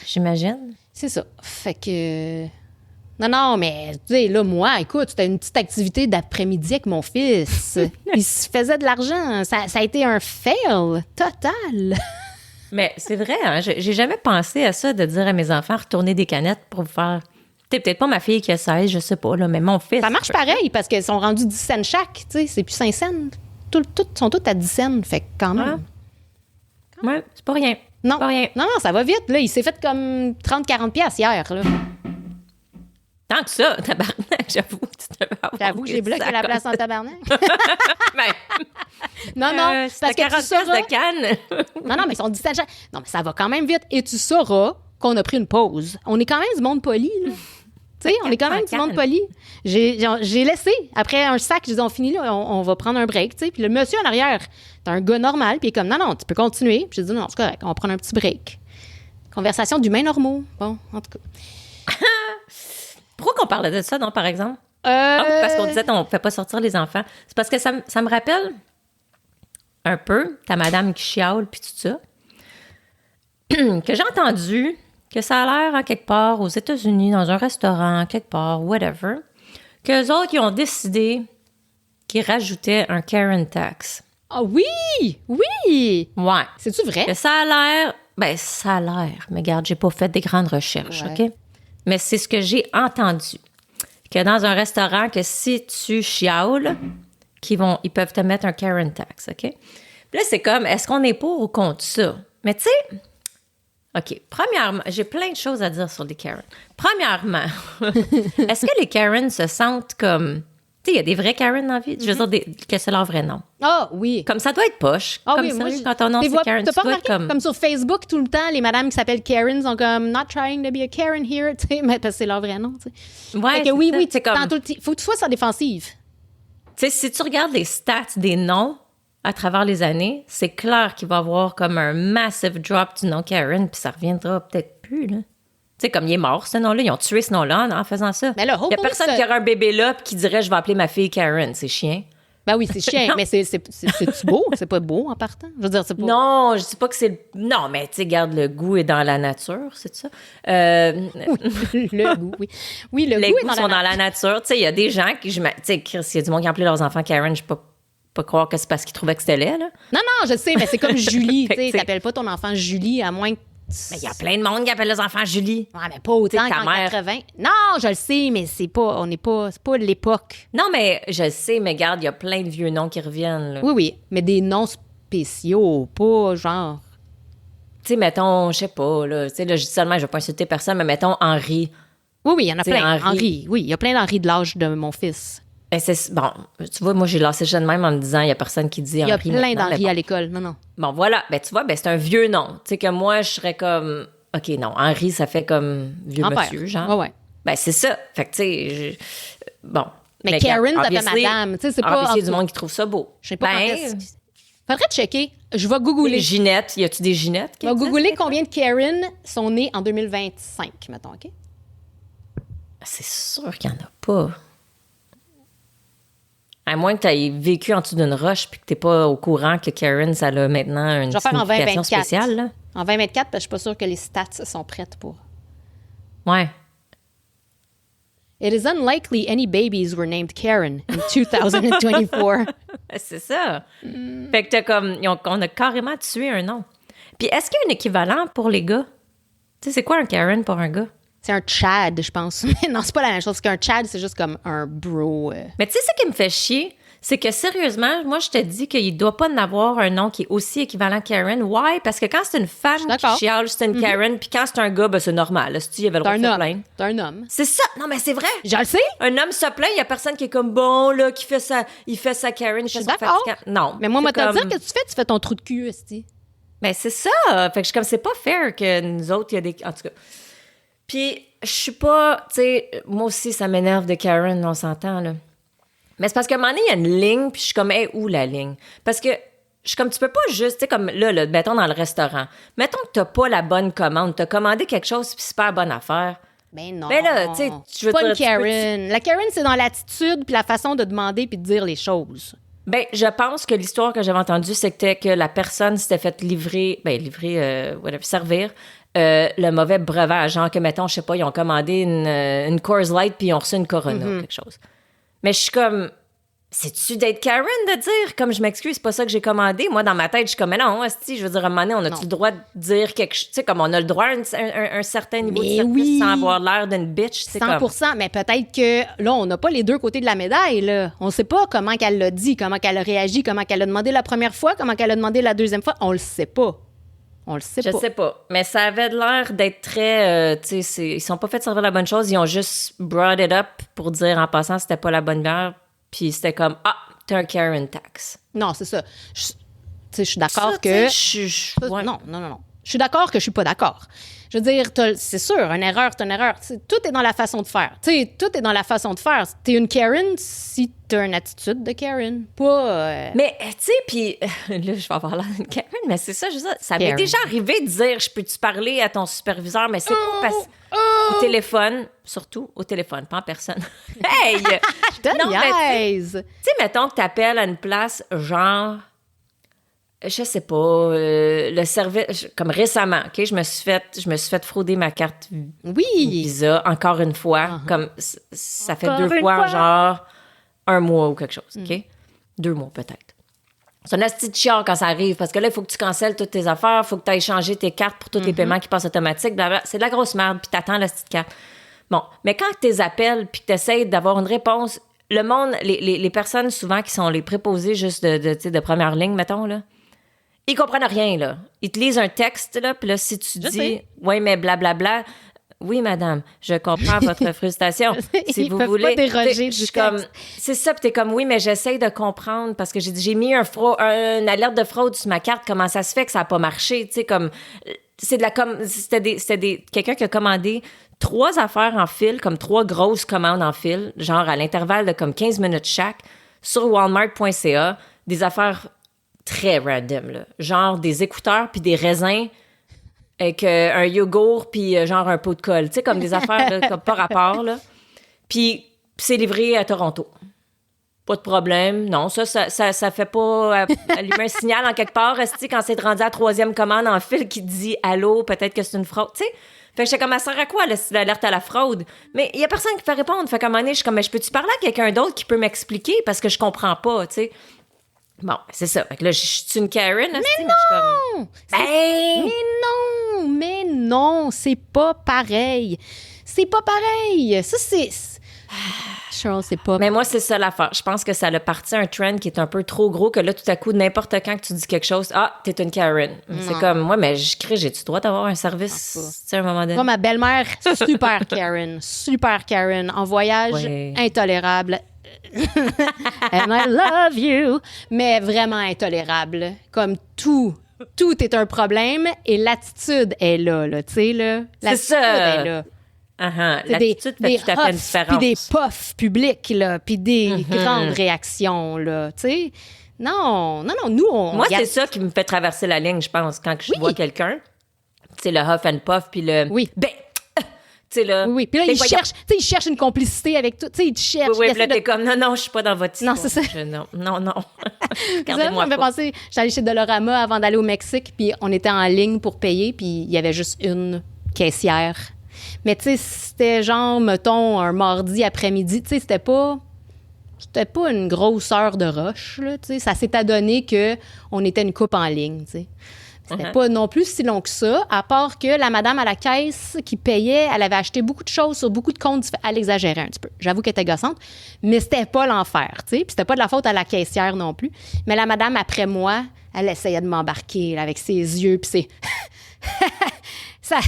J'imagine. C'est ça. Fait que... Non, mais tu sais, là, moi, écoute, c'était une petite activité d'après-midi avec mon fils. Il se faisait de l'argent. Ça a été un fail total. Mais c'est vrai, hein? J'ai jamais pensé à ça, de dire à mes enfants, retourner des canettes pour vous faire... T'es peut-être pas ma fille qui a 16, je sais pas, là, mais mon fils... Ça marche pareil, parce qu'elles sont rendues 10 cents chaque, tu sais, c'est plus 5 cents. Sont toutes à 10 cents, fait que quand même. Ouais, c'est pas rien. Non. Pas rien. Non, ça va vite, là. Il s'est fait comme 30-40 piastres hier, là. Tant que ça, tabarnak, j'avoue. J'avoue que j'ai bloqué la place en tabarnak. Ben, non, parce que 40 tu sauras... de canne. non, mais ils sont 10 cents chaque. Non, mais ça va quand même vite. Et tu sauras qu'on a pris une pause. On est quand même du monde poli, là. Tu sais, on est quand même du monde poli. J'ai laissé, après un sac, je dis, on finit là, on va prendre un break, tu sais. Puis le monsieur en arrière, t'es un gars normal, puis il est comme, non, tu peux continuer. Puis j'ai dit, non, c'est correct, on va prendre un petit break. Conversation d'humains normaux. Bon, en tout cas. Pourquoi qu'on parlait de ça, non, par exemple? Parce qu'on disait qu'on ne fait pas sortir les enfants. C'est parce que ça me rappelle un peu ta madame qui chiale, puis tout ça, que j'ai entendu que ça a l'air, en quelque part, aux États-Unis, dans un restaurant, quelque part, whatever, qu'eux autres, ils ont décidé qu'ils rajoutaient un Karen tax. Ah oui! Oui! Ouais. C'est-tu vrai? Que ça a l'air... Ben, ça a l'air. Mais regarde, j'ai pas fait des grandes recherches, OK? Mais c'est ce que j'ai entendu. Que dans un restaurant, que si tu chiales, ils peuvent te mettre un Karen tax, OK? Puis là, c'est comme, est-ce qu'on est pour ou contre ça? Mais tu sais... OK. Premièrement, j'ai plein de choses à dire sur les Karen. Premièrement, est-ce que les Karen se sentent comme... Tu sais, il y a des vrais Karen dans la vie. Je veux dire que c'est leur vrai nom. Ah, oui. Comme ça doit être poche. Ah comme oui, ça, moi, quand ton nom, c'est Karen, t'as tu pas dois remarqué? être Comme sur Facebook, tout le temps, les madames qui s'appellent Karen sont comme « not trying to be a Karen here », tu sais, mais parce que c'est leur vrai nom, tu sais. Ouais, Fait que oui, c'est comme... faut que tu sois sur la défensive. Tu sais, si tu regardes les stats des noms à travers les années, c'est clair qu'il va y avoir comme un massive drop du nom Karen, puis ça reviendra peut-être plus, là. Tu sais, comme il est mort, ce nom-là. Ils ont tué ce nom-là en faisant ça. Mais là, il y a personne qui aurait un bébé là puis qui dirait « Je vais appeler ma fille Karen ». C'est chien. Ben oui, c'est chien, mais c'est beau? C'est pas beau en partant? Je veux dire, c'est pas... Non, je dis pas que c'est... Non, mais tu sais, garde, le goût est dans la nature, c'est ça? Le goût, oui. Oui, le les goût goûts sont dans la nature. Tu sais, il y a des gens qui... Tu sais, Chris, il y a du monde qui a appelé leurs enfants Karen, je peux pas croire que c'est parce qu'ils trouvaient que c'était laid, là. Non, je sais, mais c'est comme Julie, tu sais. T'appelles pas ton enfant Julie, à moins que... Mais il y a plein de monde qui appelle leurs enfants Julie. Ouais, mais pas autant ta qu'en mère. 80. Non, je le sais, mais c'est pas l'époque. Non, mais je sais, mais regarde, il y a plein de vieux noms qui reviennent, là. Oui, mais des noms spéciaux, pas genre... Tu sais, mettons, je sais pas, là, tu sais, là, je dis seulement, je vais pas insulter personne, mais mettons Henri. Oui, il y en a T'sais, plein. Henri. Henri, oui, il y a plein d'Henri de l'âge de mon fils. Ben, bon, tu vois, moi, j'ai lancé le jeu de même en me disant, il y a personne qui dit Il y a Henri plein maintenant, d'Henri mais à l'école, non. Bon, voilà, ben, tu vois, ben, c'est un vieux nom. Tu sais, que moi, je serais comme, OK, non, Henri, ça fait comme vieux Grand-père. monsieur, genre. Ouais. Ben, c'est ça. Fait que, tu sais, bon. Mais Karen, ça fait obviously, madame. Tu sais, c'est pas... il y a du monde qui trouve ça beau. Je sais pas quand Ben, est-ce... Faudrait checker. Je vais googler. Ginette, y a-tu des Ginettes? Je vais googler combien de Karen sont nés en 2025, mettons, OK? C'est sûr qu'il n'y en a pas. À moins que tu aies vécu en dessous d'une roche puis que tu n'es pas au courant que Karen, ça a maintenant une Je vais faire en signification 2024. spéciale. Là. En 2024, parce que je suis pas sûre que les stats sont prêtes pour... Ouais. It is unlikely any babies were named Karen in 2024. C'est ça. Fait que t'as comme... on a carrément tué un nom. Puis est-ce qu'il y a un équivalent pour les gars? Tu sais, c'est quoi un Karen pour un gars? C'est un Chad, je pense. Mais non, c'est pas la même chose. Parce qu'un Chad, c'est juste comme un bro. Mais tu sais, ce qui me fait chier, c'est que sérieusement, moi, je te dis qu'il doit pas en avoir un nom qui est aussi équivalent Karen. Why? Parce que quand c'est une femme qui chiale, c'est une Karen. Puis quand c'est un gars, ben, c'est normal. Là, si tu y avais le droit de se plaindre. C'est un homme. C'est ça. Non, mais c'est vrai. Je le sais. Un homme se plaint, il y a personne qui est comme bon, là, qui fait ça. Il fait sa Karen, il fait son d'accord. fatigant. Non. Mais moi, te comme... dire que tu fais ton trou de cul, esti. Ben, c'est ça. Fait que je suis comme, c'est pas fair que nous autres, il y a des. En tout cas. Puis, je suis pas. Tu sais, moi aussi, ça m'énerve de Karen, on s'entend, là. Mais c'est parce qu'à un moment donné, il y a une ligne, puis je suis comme, hey, où la ligne? Parce que je suis comme, tu peux pas juste, tu sais, comme là, mettons dans le restaurant. Mettons que t'as pas la bonne commande, t'as commandé quelque chose, puis c'est pas la bonne affaire. Ben non. Ben là, tu sais, je veux pas dire, une Karen. La Karen, c'est dans l'attitude puis la façon de demander puis de dire les choses. Ben, je pense que l'histoire que j'avais entendue, c'était que la personne s'était fait servir le mauvais breuvage. Genre que, mettons, je sais pas, ils ont commandé une Coors Light puis ils ont reçu une Corona ou quelque chose. Mais je suis comme, c'est-tu d'être Karen de dire, comme je m'excuse, c'est pas ça que j'ai commandé? Moi, dans ma tête, je suis comme, mais non, je veux dire, à un moment donné, on a-tu le droit de dire quelque chose? Tu sais, comme on a le droit à un certain niveau de service sans avoir l'air d'une bitch. 100%, mais peut-être que là, on n'a pas les deux côtés de la médaille. Là. On sait pas comment qu'elle l'a dit, comment qu'elle a réagi, comment qu'elle a demandé la première fois, comment qu'elle a demandé la deuxième fois. On le sait pas. Je sais pas. Mais ça avait l'air d'être très... tu sais, ils sont pas fait servir la bonne chose. Ils ont juste brought it up pour dire en passant c'était pas la bonne bière. Puis c'était comme, t'as un Karen tax. Non, c'est ça. Je suis d'accord que... Ouais. Non. Je suis d'accord que je suis pas d'accord. Je veux dire, c'est sûr, une erreur, c'est une erreur. Tout est dans la façon de faire. Tout est dans la façon de faire. T'es une Karen si t'as une attitude de Karen. Pas... Mais, tu sais, puis là, je vais avoir l'air d'une Karen, mais c'est ça, ça m'est déjà arrivé de dire, je peux-tu parler à ton superviseur, mais c'est pas parce... Au téléphone, surtout au téléphone, pas en personne. Hey! Je te niaise! Tu sais, mettons que t'appelles à une place genre... Je sais pas, le service, comme récemment, OK, je me suis fait frauder ma carte Visa, encore une fois, comme ça fait encore 2 fois, genre 1 mois ou quelque chose, OK? 2 mois peut-être. C'est un asti de chiant quand ça arrive, parce que là, il faut que tu cancelles toutes tes affaires, il faut que tu ailles changer tes cartes pour tous les paiements qui passent automatiques, blablabla. C'est de la grosse merde, puis t'attends la petite carte. Bon, mais quand tu les appelles, puis que tu essaies d'avoir une réponse, le monde, les personnes souvent qui sont les préposés juste de première ligne, mettons, là, ils comprennent rien, là. Ils te lisent un texte, là, puis là, si tu dis « Ouais, mais blablabla », Oui, madame, je comprends votre frustration. Si Ils vous peuvent voulez. pas déroger Je du suis comme. texte. C'est ça, puis t'es comme, oui, mais j'essaye de comprendre parce que j'ai mis une alerte de fraude sur ma carte. Comment ça se fait que ça n'a pas marché? Tu sais, comme. C'était quelqu'un qui a commandé 3 affaires en fil, comme 3 grosses commandes en fil, genre à l'intervalle de comme 15 minutes chaque, sur Walmart.ca, des affaires très random, là. Genre des écouteurs puis des raisins avec un yogourt puis genre un pot de colle. Tu sais, comme des affaires là, comme pas rapport, là. Puis c'est livré à Toronto. Pas de problème. Non, ça fait pas allumer un signal en quelque part. Est-ce quand c'est rendu à la 3e commande en fil qui te dit « Allô, peut-être que c'est une fraude. » Tu sais? Fait que j'étais comme, ça sert à quoi, l'alerte à la fraude? Mais il y a personne qui peut répondre. Fait qu'à un moment donné, je suis comme, mais je peux-tu parler à quelqu'un d'autre qui peut m'expliquer parce que je comprends pas, tu sais? Bon, c'est ça. Fait que là, je suis une Karen. Mais non! Mais non, c'est pas pareil. C'est pas pareil. Ça, c'est... Cheryl, c'est pas... Mais moi, c'est ça l'affaire. Je pense que ça a parti un trend qui est un peu trop gros, que là, tout à coup, n'importe quand que tu dis quelque chose, t'es une Karen. C'est comme, moi, mais j'ai-tu droit d'avoir un service, tu sais, à un moment donné? Moi, ma belle-mère, super Karen. Super Karen. En voyage, intolérable. And I love you. Mais vraiment intolérable. Comme tout est un problème et l'attitude est là, tu sais, là. C'est ça. Est là. L'attitude fait tout à fait une différence. Puis des puffs publics, là, puis des grandes réactions, là, tu sais. Non, nous, on... Moi, c'est ça qui me fait traverser la ligne, je pense, quand je vois quelqu'un. Tu sais, le huff and puff, puis le... Oui. Ben, tu sais, là... Oui, puis là, il cherche une complicité avec tout. Tu sais, il cherche... Oui, puis là, t'es comme, non, je suis pas dans votre histoire. Non, c'est ça. Non. Regardez-moi ça me fait penser, j'allais chez Dolorama avant d'aller au Mexique, puis on était en ligne pour payer, puis il y avait juste une caissière. Mais tu sais, c'était genre, mettons, un mardi après-midi, tu sais, c'était pas une grosse heure de rush, là, tu sais. Ça s'est adonné qu'on était une coupe en ligne, tu sais. C'était pas non plus si long que ça, à part que la madame à la caisse qui payait, elle avait acheté beaucoup de choses sur beaucoup de comptes. Elle exagérait un petit peu. J'avoue qu'elle était gossante, mais c'était pas l'enfer, tu sais. Puis c'était pas de la faute à la caissière non plus. Mais la madame, après moi, elle essayait de m'embarquer là, avec ses yeux, puis c'est... Ça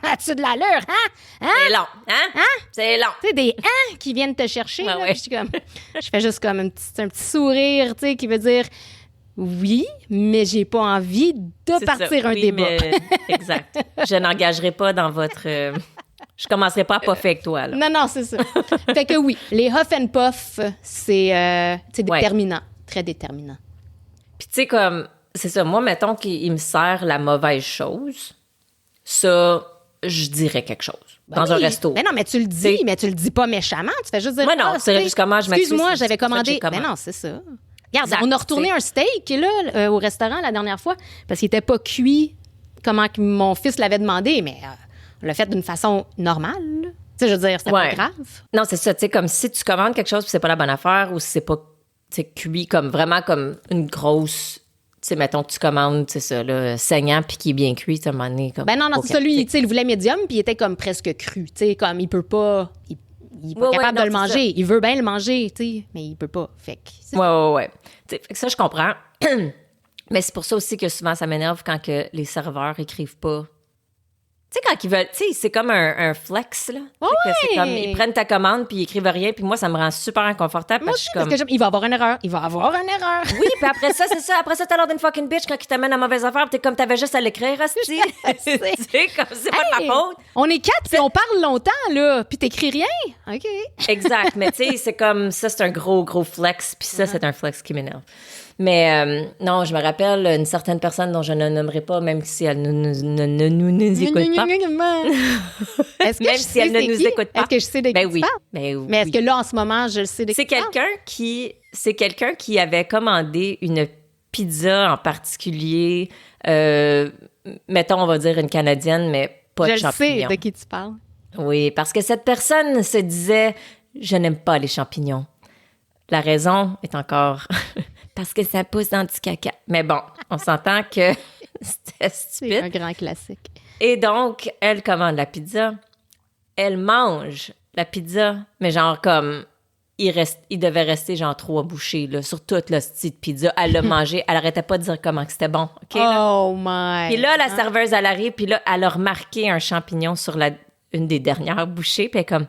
a-tu de l'allure, C'est long, C'est long. Tu sais, des « qui viennent te chercher, là, ouais. puis je fais juste comme un petit sourire, tu sais, qui veut dire « Oui, mais j'ai pas envie de partir un débat. » Exact. Je n'engagerai pas dans votre... je commencerai pas à puffer avec toi, là. Non, c'est ça. Fait que oui, les huff and puff, c'est déterminant, très déterminant. Puis tu sais, comme... C'est ça, moi, mettons qu'il me sert la mauvaise chose, ça, je dirais quelque chose. Dans un resto. Mais non, mais tu le dis, mais tu le dis pas méchamment. Tu fais juste dire... Moi, non, c'est juste comment je m'excuse. Excuse-moi, j'avais commandé... Mais non, c'est ça. Regarde, on a retourné un steak, là, au restaurant la dernière fois, parce qu'il était pas cuit comment que mon fils l'avait demandé, mais on l'a fait d'une façon normale, là. Tu sais, je veux dire, c'était pas grave. Non, c'est ça, tu sais, comme si tu commandes quelque chose puis c'est pas la bonne affaire ou si c'est pas, tu sais, cuit comme vraiment comme une grosse... Tu sais, mettons que tu commandes, c'est ça, là, saignant puis qui est bien cuit, à un moment donné. Comme, ben non, c'est ça, lui, tu sais, il voulait médium puis il était comme presque cru. Tu sais, comme il peut pas... Il est pas capable de le manger. Il veut bien le manger, tu sais, mais il peut pas. Fait que... Ouais. Fait que ça, je comprends. Mais c'est pour ça aussi que souvent, ça m'énerve quand que les serveurs écrivent pas. Tu sais, quand ils veulent... Tu sais, c'est comme un flex, là. Ouais. C'est comme, ils prennent ta commande puis ils écrivent rien. Puis moi, ça me rend super inconfortable parce que je suis comme... Parce que il va avoir une erreur. Oui, puis après ça, c'est ça. Après ça, t'as l'air d'une fucking bitch quand ils t'amènent à mauvaise affaire. T'es comme, t'avais juste à l'écrire, asti. Tu sais, comme, c'est pas de ma faute. On est 4 puis on parle longtemps, là. Puis t'écris rien. OK. Exact. Mais tu sais, c'est comme, ça, c'est un gros flex. Puis ça, c'est un flex qui m'énerve. Mais non, je me rappelle une certaine personne dont je ne nommerai pas, même si elle ne nous écoute pas. Est-ce que même si elle ne nous écoute pas. Est-ce que je sais de qui tu parles? Mais oui. Mais est-ce que là, en ce moment, je le sais de qui tu parles? C'est quelqu'un qui avait commandé une pizza en particulier, mettons, on va dire une Canadienne, mais pas de champignons. Je sais de qui tu parles. Oui, parce que cette personne se disait « Je n'aime pas les champignons ». La raison est encore... parce que ça pousse dans du caca. Mais bon, on s'entend que c'était stupide. C'est un grand classique. Et donc, elle commande la pizza. Elle mange la pizza, mais genre comme il devait rester genre 3 bouchées là, sur toute la petite pizza. Elle l'a mangé. Elle arrêtait pas de dire comment que c'était bon. OK, là? Oh my! Puis là, la serveuse, elle arrive, puis là, elle a remarqué un champignon sur une des dernières bouchées, puis elle est comme...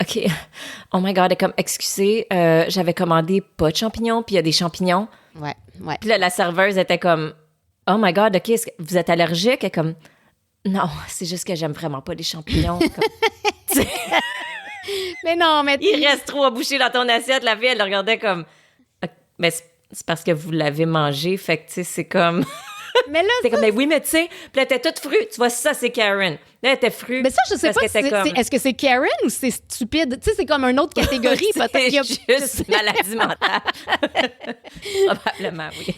OK. Oh my God, elle est comme, excusez, j'avais commandé pas de champignons, puis il y a des champignons. Ouais. Puis là, la serveuse était comme, oh my God, OK, est-ce que vous êtes allergique? Elle est comme, non, c'est juste que j'aime vraiment pas les champignons. Comme, Mais non, mais... il reste 3 bouchées dans ton assiette. La fille, elle le regardait comme, mais c'est parce que vous l'avez mangé, fait que, tu sais, c'est comme... Mais là, c'est comme, mais oui, mais tu sais, puis elle était toute frue. Tu vois, ça, c'est Karen. Là, elle était frue. Mais ça, je sais pas si est-ce que c'est Karen ou c'est stupide? Tu sais, c'est comme une autre catégorie. C'est juste maladie mentale. Probablement, oui.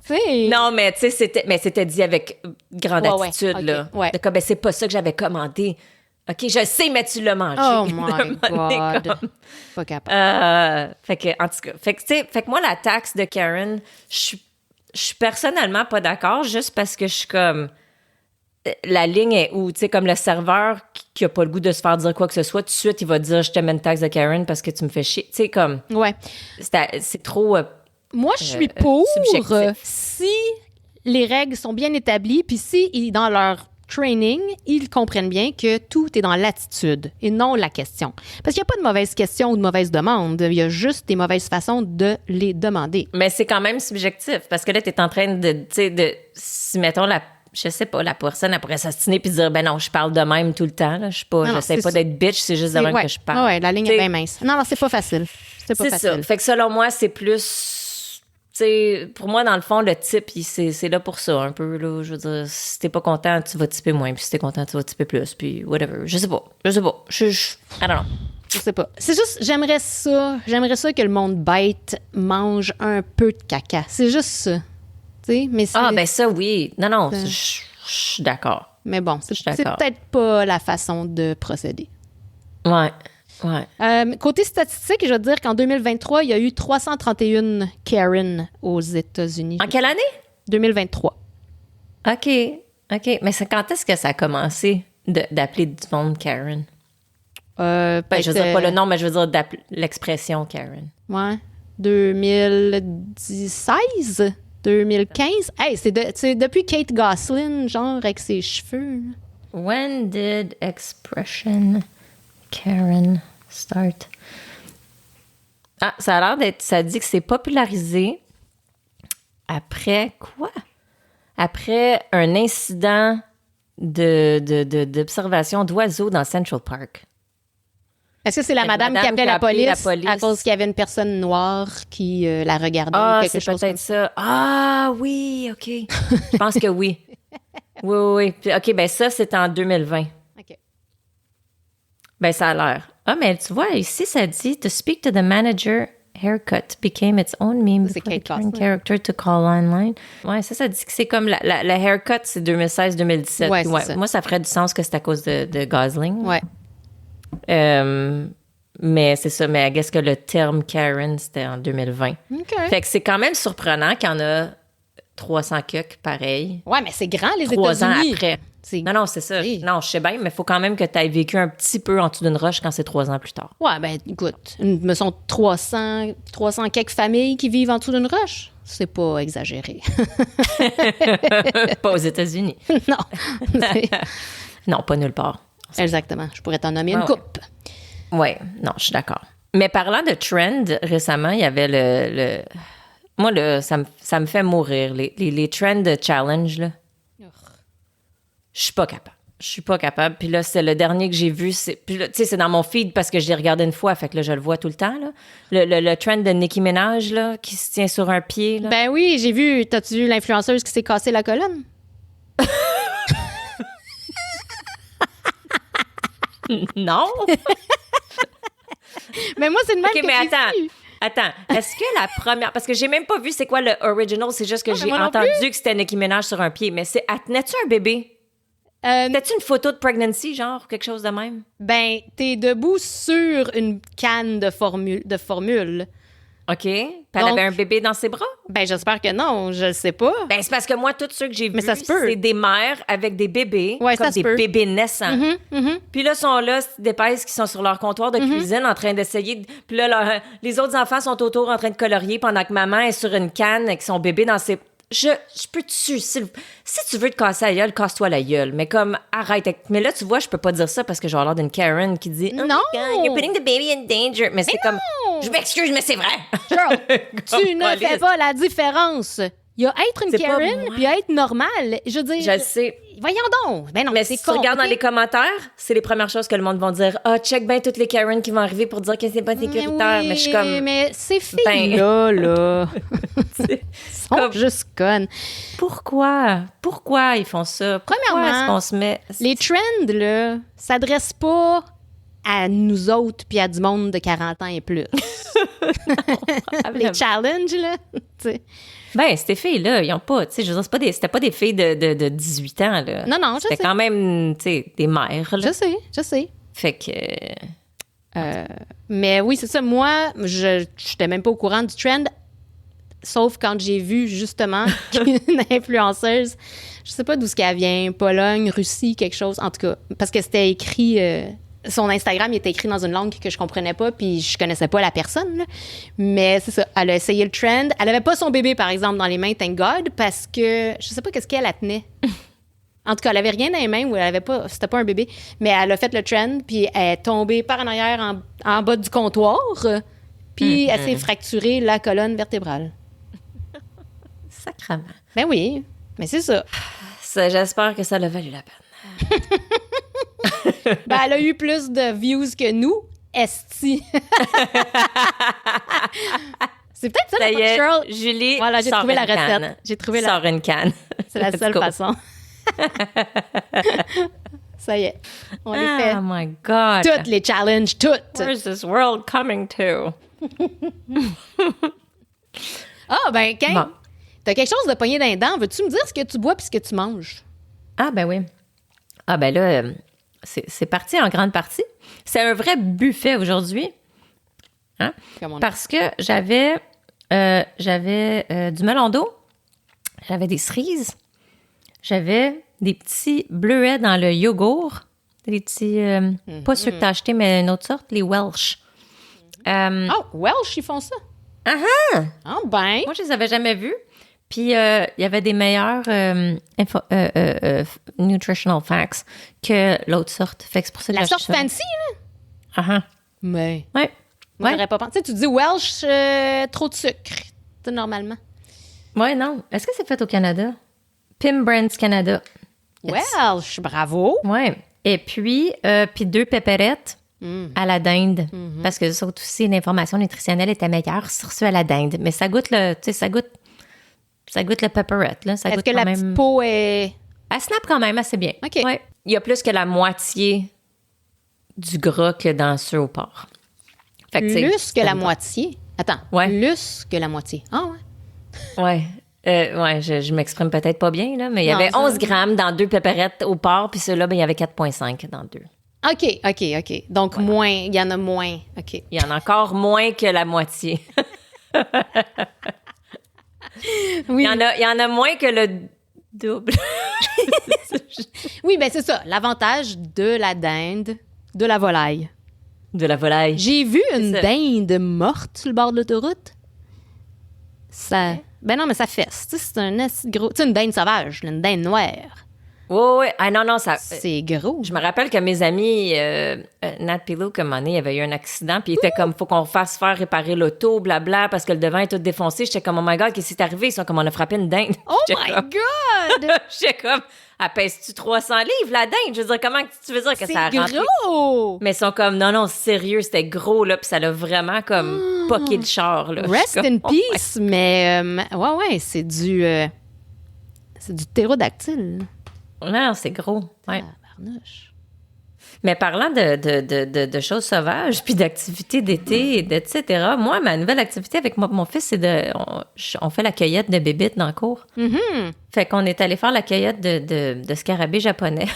T'sais. Non, mais tu sais, c'était dit avec grande attitude, okay, là. Ouais. De comme, ben, c'est pas ça que j'avais commandé. OK, je sais, mais tu l'as mangé. Oh my God. Pas capable. Fait que, en tout cas, fait que moi, la taxe de Karen, je suis personnellement pas d'accord, juste parce que je suis comme... La ligne est où, tu sais, comme le serveur qui a pas le goût de se faire dire quoi que ce soit, tout de suite, il va dire « Je te mets une taxe de Karen parce que tu me fais chier. » Tu sais, comme... Ouais. C'est trop... Moi, je suis pour subjectif. si les règles sont bien établies, puis si dans leur training, ils comprennent bien que tout est dans l'attitude et non la question. Parce qu'il n'y a pas de mauvaise question ou de mauvaise demande. Il y a juste des mauvaises façons de les demander. Mais c'est quand même subjectif parce que là, tu es en train de, tu sais, si, mettons, je sais pas, la personne, elle pourrait s'astiner puis dire, ben non, je parle de même tout le temps, là. J'essaie pas d'être bitch, c'est juste de même que je parle. Ouais, la ligne est bien mince. Non, c'est pas facile. C'est pas facile. Ça. Fait que selon moi, c'est plus... T'sais, pour moi, dans le fond, le type, c'est là pour ça, un peu. Là, je veux dire, si t'es pas content, tu vas typer moins. Puis si t'es content, tu vas typer plus. Puis whatever. Je sais pas. I don't know. Je sais pas. C'est juste, j'aimerais ça que le monde bête mange un peu de caca. C'est juste ça. T'sais, mais ben ça, oui. Non, je suis d'accord. Mais bon, c'est peut-être pas la façon de procéder. Ouais. Côté statistique, je veux dire qu'en 2023, il y a eu 331 Karen aux États-Unis. En quelle année? 2023. OK. Mais c'est quand est-ce que ça a commencé d'appeler du monde Karen? Je veux dire pas le nom, mais je veux dire l'expression Karen. Ouais. 2016? 2015? Hey, c'est depuis Kate Gosselin, genre, avec ses cheveux. When did expression Karen start? Ah, ça a l'air d'être... Ça dit que c'est popularisé après quoi? Après un incident d'observation d'oiseaux dans Central Park. Est-ce que c'est la madame qui appelait la police à cause qu'il y avait une personne noire qui la regardait? Ah, quelque c'est chose peut-être ça. Ah, oui, OK. Je pense que oui. Oui. OK, ben ça, c'est en 2020. OK. Ben, ça a l'air. Ah, mais tu vois, ici, ça dit « To speak to the manager, haircut became its own meme before the current character to call online. » Ouais, ça dit que c'est comme la haircut, c'est 2016-2017. Ouais, ça. Moi, ça ferait du sens que c'est à cause de Gosling. Ouais. Mais c'est ça, mais I guess que le terme Karen, c'était en 2020. OK. Fait que c'est quand même surprenant qu'il y en a 300 cucs pareil. Ouais, mais c'est grand, les 3 ans États-Unis. après. Non, c'est ça. Oui. Non, je sais bien, mais il faut quand même que tu aies vécu un petit peu en dessous d'une roche quand c'est 3 ans plus tard. Ouais, ben écoute, me sont 300 quelques familles qui vivent en dessous d'une roche. C'est pas exagéré. Pas aux États-Unis. Non. Non, pas nulle part. Exactement. Je pourrais t'en nommer une coupe. Oui, non, je suis d'accord. Mais parlant de trend, récemment, il y avait le... Moi, là, ça me fait mourir. Les trend challenge, là. Je suis pas capable. Puis là, c'est le dernier que j'ai vu. Puis là, tu sais, c'est dans mon feed parce que je l'ai regardé une fois, fait que là, je le vois tout le temps, là. Le trend de Nicki Minaj, là, qui se tient sur un pied, là. Ben oui, j'ai vu. T'as-tu vu l'influenceuse qui s'est cassée la colonne? Non! Mais moi, c'est le même OK, que mais j'ai vu. Attends, est-ce que la première... Parce que j'ai même pas vu c'est quoi le original, c'est juste que j'ai entendu que c'était Nicki Minaj sur un pied. Mais tenais-tu un bébé? T'as-tu une photo de pregnancy, genre, quelque chose de même? Ben, t'es debout sur une canne de formule. OK. Puis elle Donc- avait un bébé dans ses bras? Ben, j'espère que non, je sais pas. Ben, c'est parce que moi, tous ceux que j'ai vus, Mais ça se peut. c'est des mères avec des bébés, Ouais, comme ça se des peut. bébés naissants. Mhm. Puis là, sont là, c'est des pèses qui sont sur leur comptoir de cuisine en train d'essayer. Puis là, les autres enfants sont autour en train de colorier pendant que maman est sur une canne avec son bébé dans ses... Je peux-tu... Si tu veux te casser la gueule, casse-toi la gueule. Mais comme, arrête. Mais là, tu vois, je peux pas dire ça parce que j'ai l'air d'une Karen qui dit... Oh Non! my God, you're putting the baby in danger. Mais c'est comme... non! Je m'excuse, mais c'est vrai. Charles, Comme tu ne police. fais pas la différence. Il y a être une C'est pas Karen moi. puis être normal. Je veux dire... Je le sais. Voyons donc. Ben non, Mais c'est si tu regardes con, dans ok? les commentaires, c'est les premières choses que le monde va dire. Ah, check bien toutes les Karen qui vont arriver pour dire que c'est pas sécuritaire. Mais je suis comme. Mais ces filles-là, là, C'est sont comme- juste connes. Pourquoi? Pourquoi ils font ça? Pourquoi Premièrement, est-ce qu'on se met. Les trends, là, s'adressent pas à nous autres puis à du monde de 40 ans et plus. Les challenges, là, tu sais. Ben, ces filles-là, ils ont pas. Tu sais, je veux dire, c'était pas des filles de 18 ans, là. Non, non, je C'était sais. quand même, tu sais, des mères, là. Je sais. Fait que. Mais oui, c'est ça. Moi, je n'étais même pas au courant du trend, sauf quand j'ai vu, justement, qu'une influenceuse, je sais pas d'où ce qu'elle vient, Pologne, Russie, quelque chose, en tout cas, parce que c'était écrit... son Instagram, il était écrit dans une langue que je comprenais pas, puis je connaissais pas la personne, là. Mais c'est ça, elle a essayé le trend. Elle avait pas son bébé, par exemple, dans les mains, thank God, parce que je sais pas qu'est-ce qu'elle tenait. En tout cas, elle avait rien dans les mains, ou elle avait pas, c'était pas un bébé, mais elle a fait le trend, puis elle est tombée par en arrière en bas du comptoir, puis elle s'est fracturée la colonne vertébrale. Sacrement. Ben oui, mais c'est ça. J'espère que ça a valu la peine. Ben, elle a eu plus de views que nous, esti. C'est peut-être ça, Ça la y est, Charles. Julie, Voilà, j'ai sors trouvé la une canne. recette. J'ai trouvé Sors une canne. C'est la Let's seule go. façon. Ça y est, on les fait. Oh my God. Toutes les challenges, toutes. Where's this world coming to? Ah, ben, quand Bon. t'as quelque chose de pogné dans les dents, veux-tu me dire ce que tu bois puis ce que tu manges? Ah, ben oui. Ah, ben là, c'est parti en grande partie. C'est un vrai buffet aujourd'hui. Hein? Comme on dit. Parce que j'avais du melon d'eau, j'avais des cerises, j'avais des petits bleuets dans le yogourt, des petits, pas ceux que t'as achetés, mais une autre sorte, les Welsh. Oh, Welsh, ils font ça. Ah, ben. Moi, je les avais jamais vus. Puis, il y avait des meilleurs nutritional facts que l'autre sorte. Fait que c'est pour ça que La j'ai sorte acheté ça. fancy, là. Ah, Mais. ouais. Moi, Ouais. j'aurais pas pensé. Tu sais, tu dis Welsh, trop de sucre, tu sais, normalement. Ouais, non. Est-ce que c'est fait au Canada? Pim Brands Canada. Yes. Welsh, bravo. Ouais. Et puis 2 péperettes à la dinde. Parce que ça aussi, l'information nutritionnelle était meilleure sur ceux à la dinde. Mais ça goûte le, tu sais, ça goûte le pepperette, là. Ça Est-ce goûte que quand la même... petite peau est. Elle snap quand même assez bien. OK. Ouais. Il y a plus que la moitié du gras que dans ceux au porc. Fait que, tu sais, Plus que la c'est bon. moitié. Attends. Ouais. Plus que la moitié. Ah, ouais. Ouais. Ouais, je m'exprime peut-être pas bien, là, mais il y Non, avait ça- 11 grammes dans 2 péperettes au porc, puis ceux-là, ben, il y avait 4,5 dans 2. OK. Donc, moins. Il y en a moins. OK. Il y en a encore moins que la moitié. Oui. Il y en a moins que le double. Oui, ben c'est ça. L'avantage de la dinde, de la volaille. De la volaille. J'ai vu une ça. dinde morte sur le bord de l'autoroute. Ça. Ben non, mais ça fesse. Tu sais, c'est un assez gros. Tu sais, une dinde sauvage, là, une dinde noire. Ouais. Ah non, ça... C'est gros. Je me rappelle que mes amis, Nat Pillow, comme un moment donné, il y avait eu un accident, puis il était comme, faut qu'on fasse faire réparer l'auto, blabla, parce que le devant est tout défoncé. J'étais comme, oh my God, qu'est-ce qui est arrivé? Ils sont comme, on a frappé une dinde. Oh J'étais my comme- God! J'étais comme, elle pèse-tu 300 livres, la dinde? Je veux dire, comment tu veux dire que ça a C'est rentré? gros! Mais ils sont comme, non, sérieux, c'était gros, là, puis ça l'a vraiment comme poqué le char, là. Je Rest suis comme, in oh my- peace, mais ouais, c'est du ptérodactyle. Non, c'est gros. Ouais. Tabarnouche. Mais parlant de choses sauvages, puis d'activités d'été, etc., moi, ma nouvelle activité avec mon fils, c'est on fait la cueillette de bébites dans le cours. Mhm. Fait qu'on est allé faire la cueillette de scarabées japonais.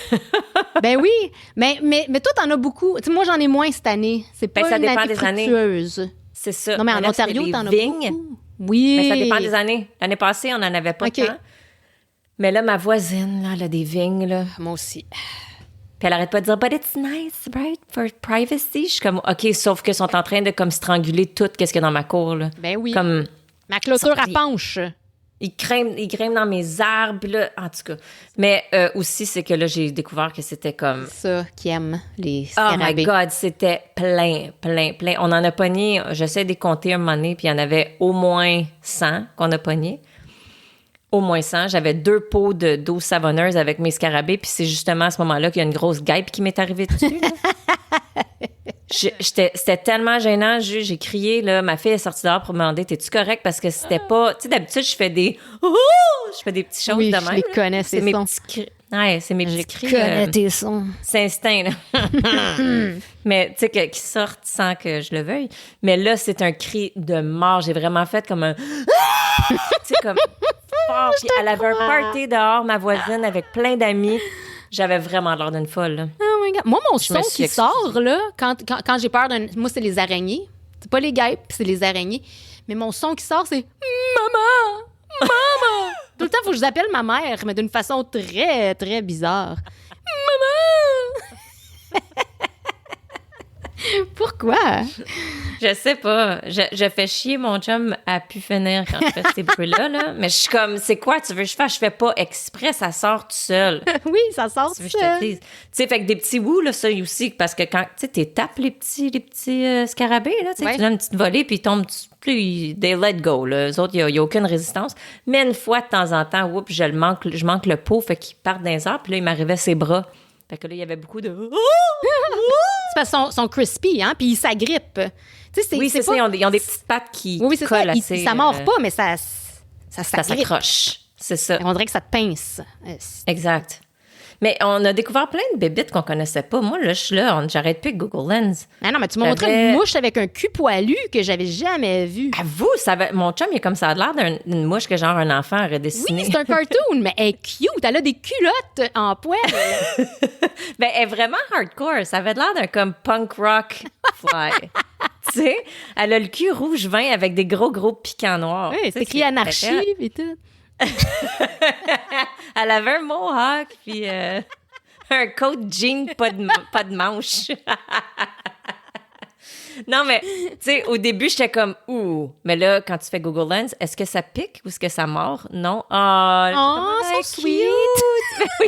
Ben oui, mais toi, t'en as beaucoup. Tu sais, moi, j'en ai moins cette année. C'est pas Ben, ça une dépend année des années. fructueuse. C'est ça. Non, mais en là, Ontario, c'était t'en as des vignes. beaucoup. Oui. Mais ça dépend des années. L'année passée, on n'en avait pas tant. Mais là, ma voisine, là, elle a des vignes, là. Moi aussi. Puis elle arrête pas de dire « But it's nice, right? For privacy. » Je suis comme « OK, sauf qu'ils sont en train de comme stranguler tout qu'est-ce qu'il y a dans ma cour, là. » Ben oui. Comme... Ma clôture à penche. Ils grimpent dans mes arbres, puis là, en tout cas. Mais aussi, c'est que là, j'ai découvert que c'était comme... Ça qui aime les Oh scarabées. my God, c'était plein. On en a pogné, j'essaie de les compter un moment donné, puis il y en avait au moins 100 qu'on a pogné. Au moins 100. J'avais 2 pots d'eau savonneuse avec mes scarabées, puis c'est justement à ce moment-là qu'il y a une grosse guêpe qui m'est arrivée dessus. C'était tellement gênant. J'ai crié, là. Ma fille est sortie dehors pour me demander « T'es-tu correct? » Parce que c'était pas... Tu sais, d'habitude, je fais des... Je fais des petites choses de même. je les connais, c'est mes petits cris. Ouais, c'est mes petits cris. Je connais tes sons. C'est instinct, là. Mais, tu sais, qui sortent sans que je le veuille. Mais là, c'est un cri de mort. J'ai vraiment fait comme un... tu sais, comme fort. Puis elle avait un party dehors, ma voisine, avec plein d'amis. J'avais vraiment l'air d'une folle, là. Oh my God. Moi, mon son qui excusée. sort, là, quand j'ai peur d'un... Moi, c'est les araignées. C'est pas les guêpes, c'est les araignées. Mais mon son qui sort, c'est « Maman! Maman! » Tout le temps, il faut que je l'appelle ma mère, mais d'une façon très, très bizarre. « Maman! » Pourquoi? Je sais pas. Je fais chier mon chum à pu finir quand je fais ces bruits-là, là. Mais je suis comme, c'est quoi tu veux que je fasse? Je fais pas exprès, ça sort tout seul. Oui, ça sort Tu veux que je te dise? Tu sais, fait que des petits wouh, là, ça aussi, parce que quand, tu sais, tu tapes les petits scarabées, là, tu sais, tu donnes une petite volée, puis ils tombent, puis they let go, là. Eux autres, il y a aucune résistance. Mais une fois, de temps en temps, oups, je manque le pot, fait qu'ils partent dans les arbres, puis là, il m'arrivait ses bras. Fait que là, il y avait beaucoup de... C'est parce qu'ils sont crispy, hein, puis ils s'agrippent. Tu sais, oui, c'est pas... ça, ils ont des petites pattes qui c'est collent ça. assez... Ça mord pas, mais ça ça s'agrippe. s'accroche. C'est ça. On dirait que ça te pince. Exact. Mais on a découvert plein de bébites qu'on connaissait pas. Moi, là, je suis là, j'arrête plus avec Google Lens. Ah non, mais tu m'as montré une mouche avec un cul poilu que j'avais jamais vu. Avoue, mon chum, il est comme ça a l'air d'une mouche que genre un enfant aurait dessinée. Oui, c'est un cartoon, mais elle est cute. Elle a des culottes en poil. Ben, elle est vraiment hardcore. Ça avait l'air d'un comme punk rock fly. Tu sais, elle a le cul rouge vin avec des gros piquants noirs. Oui, c'est écrit anarchie et tout. Elle avait un mohawk, puis un coat jean, pas de manches. Non, mais, tu sais, au début, j'étais comme, ouh. Mais là, quand tu fais Google Lens, est-ce que ça pique ou est-ce que ça mord? Non. Oh, so sweet. Oui.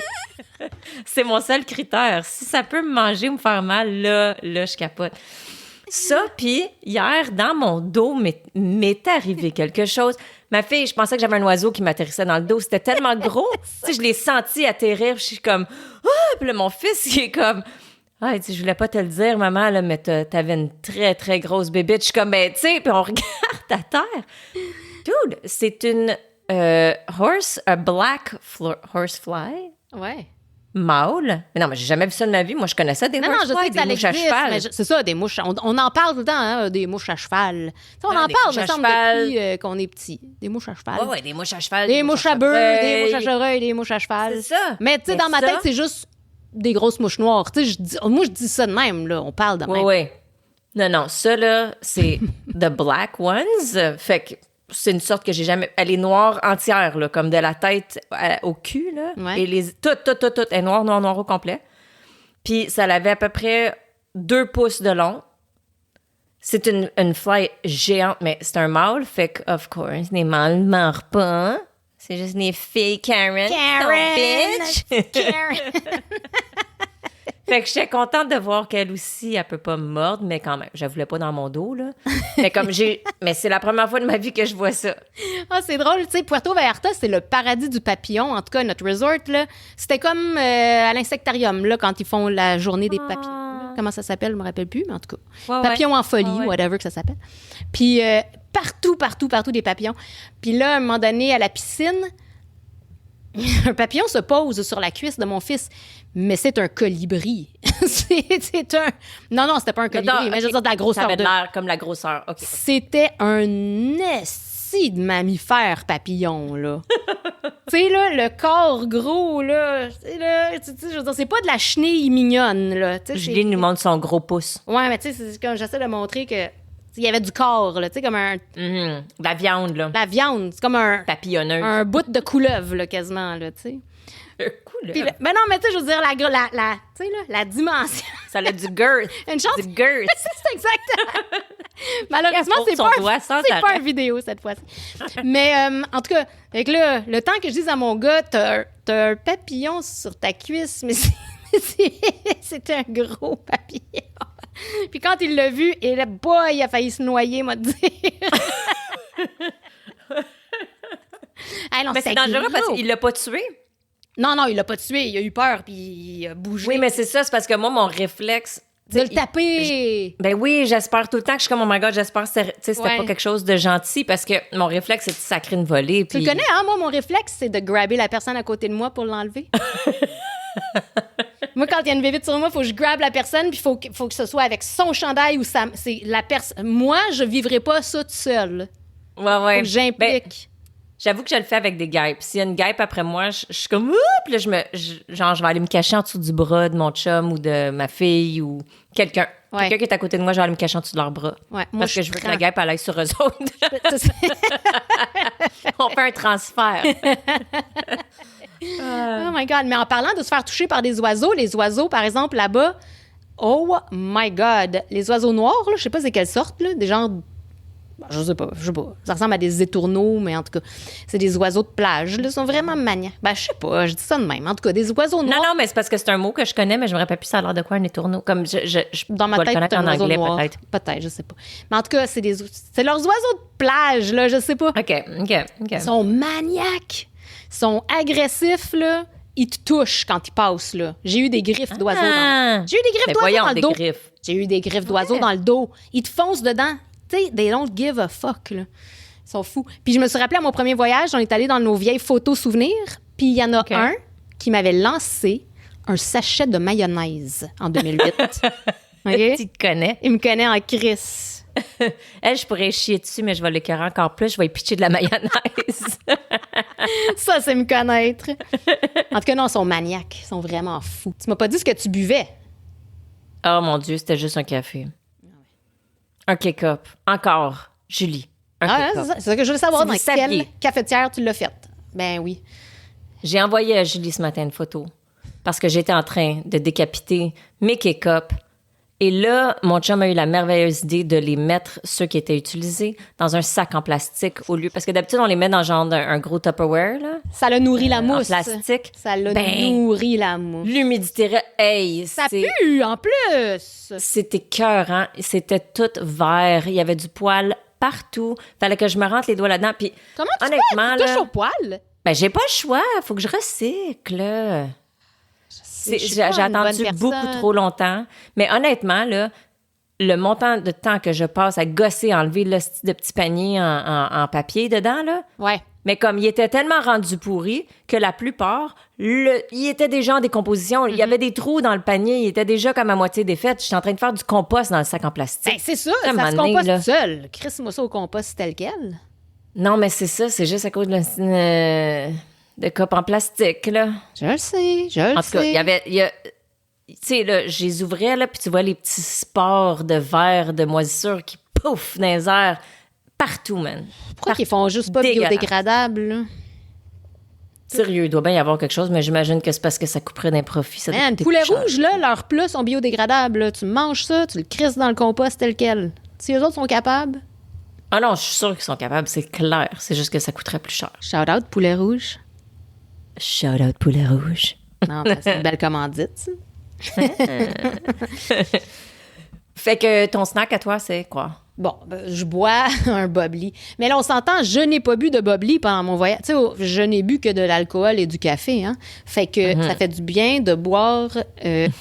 C'est mon seul critère. Si ça peut me manger ou me faire mal, là, je capote. Ça, puis hier, dans mon dos, m'est arrivé quelque chose. Ma fille, je pensais que j'avais un oiseau qui m'atterrissait dans le dos. C'était tellement gros. Tu sais, je l'ai senti atterrir. Je suis comme, ah! Puis là, mon fils, il est comme, ah, il dit, je voulais pas te le dire, maman, là, mais t'avais une très, très grosse bébite. Je suis comme, ben, tu sais, puis on regarde à terre. Dude, c'est une black horsefly. Ouais. Mâle. Mais non, mais j'ai jamais vu ça de ma vie. Moi, je connaissais des horseflies, des mouches à cheval. C'est ça, des mouches. On en parle tout le temps, hein, des mouches à cheval. T'sais, on en parle, me semble, depuis qu'on est petit. Des mouches à cheval. Oui, des mouches à cheval. Des mouches à bœuf, des mouches à chevreuil, des mouches à cheval. C'est ça. Mais tu sais, dans ma tête, c'est juste des grosses mouches noires. Tu sais, moi, je dis ça de même, là. On parle de même. Oui. Non, ça, là, c'est the black ones. Fait que c'est une sorte que j'ai jamais... Elle est noire entière, là, comme de la tête au cul, là. Ouais. Et tout est noir au complet. Puis ça avait à peu près 2 pouces de long. C'est une fly géante, mais c'est un mâle, fait que, of course, les mâles ne meurent pas. Hein? C'est juste les filles Karen. Bitch. Karen! Fait que j'étais contente de voir qu'elle aussi, elle peut pas me mordre, mais quand même, je la voulais pas dans mon dos, là. Mais c'est la première fois de ma vie que je vois ça. Ah, c'est drôle, tu sais, Puerto Vallarta, c'est le paradis du papillon. En tout cas, notre resort, là, c'était comme à l'insectarium, là, quand ils font la journée des papillons. Là. Comment ça s'appelle, je me rappelle plus, mais en tout cas. Papillon en folie, whatever que ça s'appelle. Puis partout, des papillons. Puis là, à un moment donné, à la piscine, un papillon se pose sur la cuisse de mon fils, mais c'est un colibri. c'est un... Non, c'était pas un colibri, mais je veux dire de la grosseur. Ça avait l'air comme la grosseur. Okay. C'était un essie de mammifère papillon, là. Tu sais, là, le corps gros, là, je veux dire, c'est pas de la chenille mignonne, là. Julie nous montre son gros pouce. Ouais, mais tu sais, c'est comme j'essaie de montrer que Il y avait du corps, là, tu sais, comme La viande, là. la viande. C'est comme Papillonneuse. un bout de couleuvre, là, quasiment, là, tu sais. Cool. Mais non, mais tu sais, je veux dire, tu sais, là, la dimension. Ça a du girth. Une chance. Du girth. C'est exactement. Malheureusement, Elle c'est pas une vidéo cette fois-ci. Mais en tout cas, avec le temps que je dise à mon gars, t'as un papillon sur ta cuisse, mais c'est un gros papillon. Puis quand il l'a vu, il a failli se noyer, m'a dit. Ah non, mais c'est dangereux parce qu'il l'a pas tué. Non, il l'a pas tué. Il a eu peur, puis il a bougé. Oui, mais c'est ça, c'est parce que moi, mon réflexe... De le taper! Ben oui, j'espère tout le temps que je suis comme, oh my God, j'espère que c'était pas quelque chose de gentil parce que mon réflexe, c'est de sacrer une volée. Tu le connais, hein? Moi, mon réflexe, c'est de grabber la personne à côté de moi pour l'enlever. Moi, quand il y a une bébite sur moi, il faut que je grabe la personne, puis il faut que ce soit avec son chandail ou c'est la personne. Moi, je vivrais pas ça toute seule. Ouais. Faut que j'implique. Ben, j'avoue que je le fais avec des guêpes. S'il y a une guêpe après moi, je suis comme, ouh! Puis là, je vais aller me cacher en dessous du bras de mon chum ou de ma fille ou quelqu'un. Ouais. Quelqu'un qui est à côté de moi, je vais aller me cacher en dessous de leur bras. Ouais, moi, parce que je veux que la guêpe aille sur eux autres. On fait un transfert. Oh my God. Mais en parlant de se faire toucher par des oiseaux, les oiseaux, par exemple, là-bas, oh my God. Les oiseaux noirs, là, je sais pas c'est quelle sorte, là, des genres... Je sais pas. Ça ressemble à des étourneaux, mais en tout cas, c'est des oiseaux de plage. Là, ils sont vraiment maniaques. Je sais pas, je dis ça de même. En tout cas, des oiseaux noirs. Non, mais c'est parce que c'est un mot que je connais, mais je me rappelle plus ça a l'air de quoi, un étourneau. Comme dans ma tête, c'est un oiseau noir. Peut-être, je sais pas. Mais en tout cas, c'est leurs oiseaux de plage, là, je sais pas. OK. Ils sont maniaques. Ils sont agressifs, là. Ils te touchent quand ils passent, là. J'ai eu des griffes d'oiseaux J'ai eu des griffes d'oiseaux dans le dos. J'ai eu des griffes d'oiseaux dans le dos. Ils te foncent dedans. Tu sais, they don't give a fuck, là. Ils sont fous. Puis je me suis rappelé à mon premier voyage, on est allé dans nos vieilles photos souvenirs, puis il y en a un qui m'avait lancé un sachet de mayonnaise en 2008. Okay? Tu te connais. Il me connaît en crise. Elle, je pourrais chier dessus, mais je vais l'écœurer encore plus. Je vais y pitcher de la mayonnaise. Ça, c'est me connaître. En tout cas, non, ils sont maniaques. Ils sont vraiment fous. Tu m'as pas dit ce que tu buvais. Oh mon Dieu, c'était juste un café. Un kick-up. Encore, Julie. C'est ça que je voulais savoir. Dans quelle cafetière tu l'as faite? Ben oui. J'ai envoyé à Julie ce matin une photo parce que j'étais en train de décapiter mes kick-up. Et là, mon chum a eu la merveilleuse idée de les mettre, ceux qui étaient utilisés, dans un sac en plastique au lieu... Parce que d'habitude, on les met dans genre un gros Tupperware, là. Ça l'a nourri la mousse. En plastique. Ça l'a nourri la mousse. L'humidité... Hey, ça pue, en plus! C'était écœurant. C'était tout vert. Il y avait du poil partout. Fallait que je me rentre les doigts là-dedans. Puis, comment tu fais? Tu touches au poil? Ben, j'ai pas le choix. Faut que je recycle. J'ai attendu beaucoup trop longtemps. Mais honnêtement, là, le montant de temps que je passe à gosser, enlever le petit panier en papier dedans, là. Ouais. Mais comme il était tellement rendu pourri que la plupart, il était déjà en décomposition. Il y avait des trous dans le panier. Il était déjà comme à moitié défait. Je suis en train de faire du compost dans le sac en plastique. Ben, c'est ça se composte seul. Crisse-moi ça au compost tel quel. Non, mais c'est ça. C'est juste à cause de copes en plastique, là. Je le sais. En tout cas, tu sais, là, je les ouvrais, là, puis tu vois les petits spores de verre, de moisissure qui pouf dans les airs partout, man. Pourquoi ils font juste pas biodégradables, là? Sérieux, il doit bien y avoir quelque chose, mais j'imagine que c'est parce que ça couperait d'un profit. Man, poulet rouge, là, leurs plats sont biodégradables. Là. Tu manges ça, tu le crisses dans le compost tel quel. Si eux autres sont capables... Ah non, je suis sûre qu'ils sont capables, c'est clair. C'est juste que ça coûterait plus cher. Shout out poulet rouge. Shout out poulet rouge. Non, c'est une belle commandite, ça. Fait que ton snack à toi, c'est quoi? Bon, je bois un bubbly. Mais là, on s'entend, je n'ai pas bu de bubbly pendant mon voyage. Tu sais, je n'ai bu que de l'alcool et du café. Hein? Fait que ça fait du bien de boire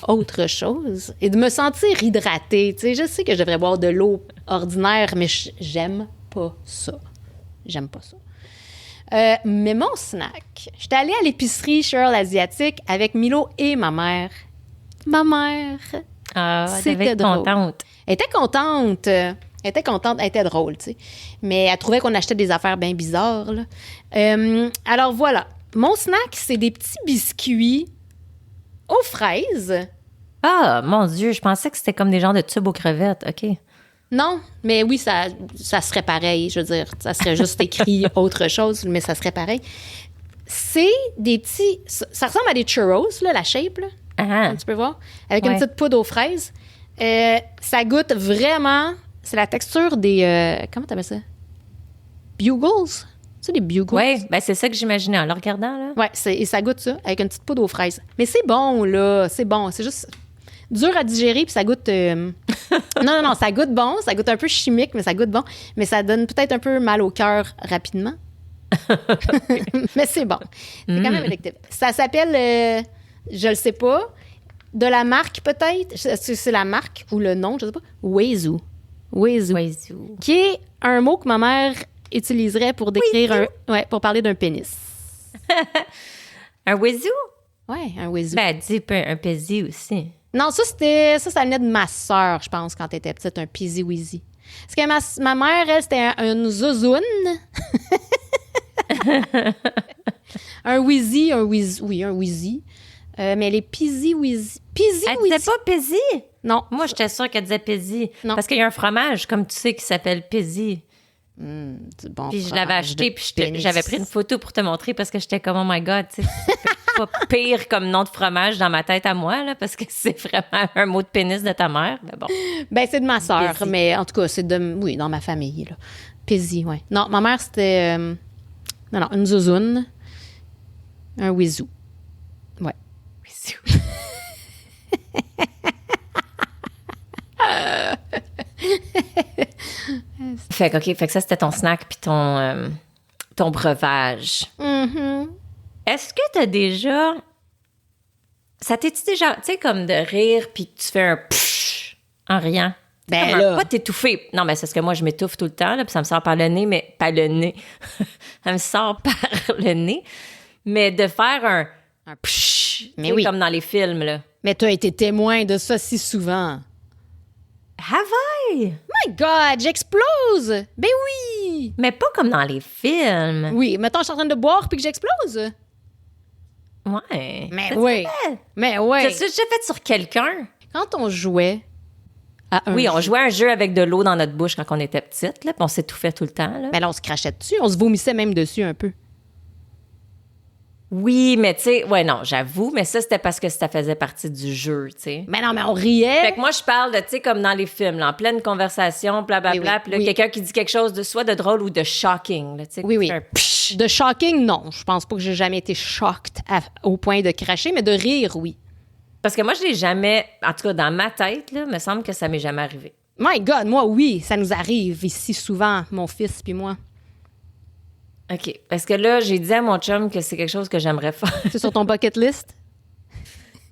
autre chose et de me sentir hydratée. Tu sais, je sais que je devrais boire de l'eau ordinaire, mais j'aime pas ça. J'aime pas ça. Mais mon snack, j'étais allée à l'épicerie Shirl asiatique avec Milo et ma mère. Ma mère. Ah, c'était contente. Elle était contente. Elle était drôle, tu sais. Mais elle trouvait qu'on achetait des affaires bien bizarres, là. Alors voilà. Mon snack, c'est des petits biscuits aux fraises. Ah, mon Dieu, je pensais que c'était comme des genres de tubes aux crevettes. OK. Non, mais oui, ça serait pareil. Je veux dire, ça serait juste écrit autre chose, mais ça serait pareil. C'est des petits... Ça ressemble à des churros, là, la shape, là. Ah. Tu peux voir? Avec une petite poudre aux fraises. Ça goûte vraiment... C'est la texture des... comment t'appelles ça? Bugles? Tu sais, des bugles? Oui, ben c'est ça que j'imaginais en le regardant, là. Oui, et ça goûte ça, avec une petite poudre aux fraises. Mais c'est bon, là. C'est bon. C'est juste dur à digérer, puis ça goûte... non, ça goûte bon. Ça goûte un peu chimique, mais ça goûte bon. Mais ça donne peut-être un peu mal au cœur rapidement. Mais c'est bon. C'est quand même addictif. Ça s'appelle, je le sais pas, de la marque peut-être. C'est la marque ou le nom, je sais pas. Wazoo. Qui est un mot que ma mère utiliserait pour décrire pour parler d'un pénis. Un wazoo? Ouais, un wazoo. Ben, dis un pézi aussi. Non, ça venait de ma sœur, je pense, quand elle était petite, un pizzy-wizzy. Parce que ma mère, elle, c'était une zouzoune. Un wheezy. Mais les pizzy-wizzy. Elle disait pas pézi? Non. Moi, j'étais sûre qu'elle disait pézi. Non. Parce qu'il y a un fromage, comme tu sais, qui s'appelle pézi. Bon Puis je l'avais acheté, puis j'avais pris une photo pour te montrer parce que j'étais comme, oh my God, tu sais, c'est pas pire comme nom de fromage dans ma tête à moi, là, parce que c'est vraiment un mot de pénis de ta mère. Mais bon. Ben, c'est de ma sœur, Pézi. mais en tout cas, c'est oui, dans ma famille, là. Pézi, oui. Non, ma mère, c'était... non, une zouzoune. Un wizou. Ouais. Fait que ça, c'était ton snack puis ton breuvage. Mm-hmm. Est-ce que t'as déjà... Ça t'est-tu déjà, tu sais, comme de rire puis que tu fais un pfff en riant? Ben Comme là... pas t'étouffer. Non, mais c'est parce que moi, je m'étouffe tout le temps, là, puis ça me sort par le nez, mais pas le nez. Ça me sort par le nez. Mais de faire un pfff, Mais oui. comme dans les films, là. Mais tu as été témoin de ça si souvent. Have I? My God, j'explose! Ben oui! Mais pas comme dans les films. Oui, mettons, je suis en train de boire puis que j'explose. Ouais. Mais T'as-tu oui. fait? Mais oui. T'as-tu déjà fait sur quelqu'un? Quand on jouait à un Oui, on jeu, jouait à un jeu avec de l'eau dans notre bouche quand on était petite, là, puis on s'étouffait tout le temps, là. ben là, on se crachait dessus. On se vomissait même dessus un peu. Oui, mais tu sais, ouais, non, j'avoue, mais ça, c'était parce que ça faisait partie du jeu, tu sais. Mais non, mais on riait. Fait que moi, je parle de, tu sais, comme dans les films, là, en pleine conversation, blablabla, Oui, puis là, oui. quelqu'un qui dit quelque chose de soit de drôle ou de shocking, là, tu sais. Oui, oui. Un psh. De shocking, non. Je pense pas que j'ai jamais été shocked au point de cracher, mais de rire, oui. Parce que moi, je l'ai jamais, en tout cas, dans ma tête, là, me semble que ça m'est jamais arrivé. My God, moi, oui, ça nous arrive ici souvent, mon fils puis moi. OK. Parce que là, j'ai dit à mon chum que c'est quelque chose que j'aimerais faire. C'est sur ton bucket list?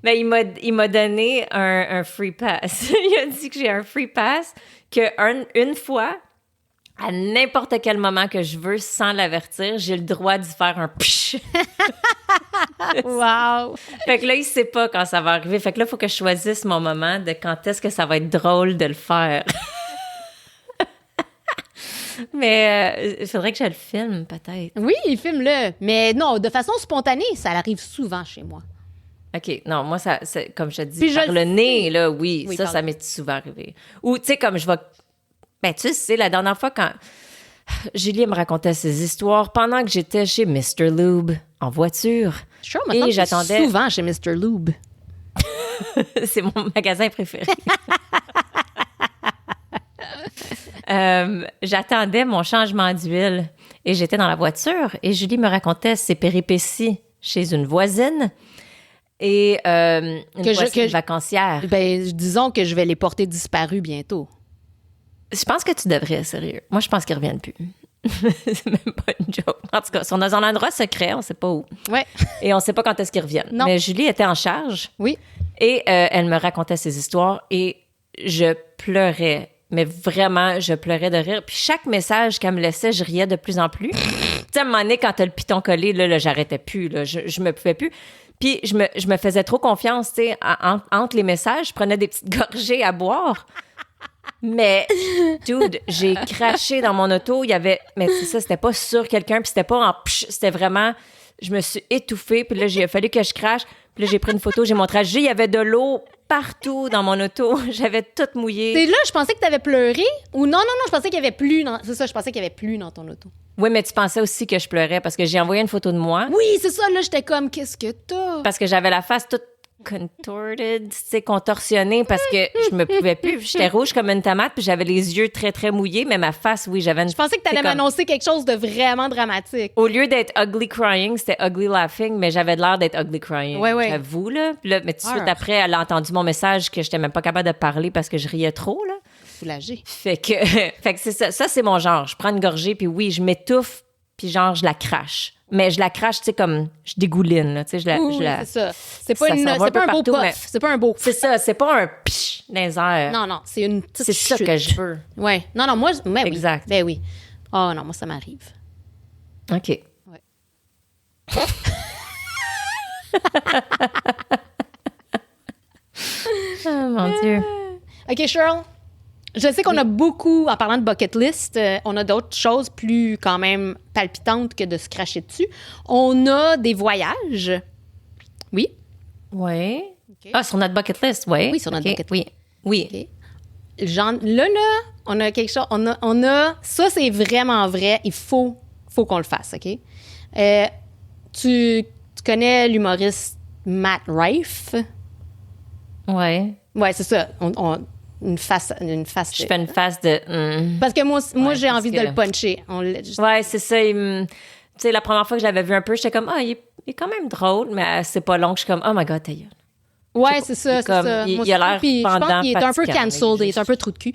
Mais il m'a donné un free pass. Il a dit que j'ai un free pass, une fois, à n'importe quel moment que je veux, sans l'avertir, j'ai le droit d'y faire un psh. Wow! Fait que là, il sait pas quand ça va arriver. Fait que là, il faut que je choisisse mon moment de quand est-ce que ça va être drôle de le faire. Mais il faudrait que je le filme, peut-être. Oui, filme-le. Mais non, de façon spontanée, ça arrive souvent chez moi. OK. Non, moi, ça, c'est, comme je te dis, Puis par je le le nez, sais. là, oui, Oui, ça m'est souvent arrivé. Ou, tu sais, comme je vais... Ben, tu sais, la dernière fois, quand Julie me racontait ses histoires pendant que j'étais chez Mr. Lube, en voiture. Sure, Et me semble j'attendais... que souvent chez Mr. Lube. C'est mon magasin préféré. J'attendais mon changement d'huile et j'étais dans la voiture et Julie me racontait ses péripéties chez une voisine et une voisine vacancière. Ben, disons que je vais les porter disparus bientôt. Je pense que tu devrais, sérieux. Moi, je pense qu'ils reviennent plus. C'est même pas une joke. En tout cas, ils sont dans un endroit secret, on sait pas où. Ouais. Et on sait pas quand est-ce qu'ils reviennent. Non. Mais Julie était en charge. Oui. Et elle me racontait ses histoires et je pleurais. Mais vraiment, je pleurais de rire. Puis chaque message qu'elle me laissait, je riais de plus en plus. Tu sais, à un moment donné, quand t'as le piton collé, là, j'arrêtais plus. Là, je me pouvais plus. Puis je me faisais trop confiance, tu sais. Entre les messages, je prenais des petites gorgées à boire. Mais, dude, j'ai craché dans mon auto. Il y avait... Mais c'est ça, c'était pas sur quelqu'un. Puis c'était pas en... C'était vraiment... Je me suis étouffée. Puis là, il a fallu que je crache. Puis là, j'ai pris une photo. J'ai montré à Julie. Il y avait de l'eau partout dans mon auto. J'avais tout mouillé. C'est là, je pensais que t'avais pleuré. Ou non, je pensais qu'il y avait plus dans... C'est ça, je pensais qu'il y avait plus dans ton auto. Oui, mais tu pensais aussi que je pleurais parce que j'ai envoyé une photo de moi. Oui, c'est ça, là, j'étais comme, qu'est-ce que t'as? Parce que j'avais la face toute contorted, tu sais, contorsionnée parce que je me pouvais plus. J'étais rouge comme une tomate puis j'avais les yeux très, très mouillés, mais ma face, oui, j'avais une... Je pensais que t'allais m'annoncer quelque chose de vraiment dramatique. Au lieu d'être ugly crying, c'était ugly laughing, mais j'avais l'air d'être ugly crying. Ouais. J'avoue, là. Puis là, mais tout de suite après, elle a entendu mon message que j'étais même pas capable de parler parce que je riais trop, là. Soulagée. Fait que c'est ça. Ça, c'est mon genre. Je prends une gorgée, puis oui, je m'étouffe, puis genre, je la crache. Mais je la crache, tu sais, comme je dégouline, là. Tu sais, je la... c'est ça. C'est pas, c'est pas un beau puff. C'est pas un beau... C'est ça, c'est pas un psh dans les airs. Non, c'est une petite C'est ça chute. que je veux. Ouais. Non, moi... Mais exact. Oui. Ben oui. Oh non, moi, ça m'arrive. OK. Ouais. Oh, mon Dieu. OK, Cheryl. Je sais qu'on a beaucoup, en parlant de bucket list, on a d'autres choses plus quand même palpitantes que de se cracher dessus. On a des voyages. Oui. Oui. Okay. Ah, sur notre bucket list, oui. Oui, sur notre bucket list. Oui. Okay. Genre, là, on a quelque chose. On a ça, c'est vraiment vrai. Il faut qu'on le fasse, OK? Tu connais l'humoriste Matt Rife? Oui. Ouais, c'est ça. Une face. Je fais une face de... Parce que moi j'ai envie de le puncher. Ouais, c'est ça. Tu sais, la première fois que je l'avais vu un peu, j'étais comme, il est quand même drôle, mais c'est pas long. Je suis comme, oh my God, ta gueule. Ouais, c'est ça. Il a l'air je pense qu'il est un peu cancelled, il est un peu trou de cul.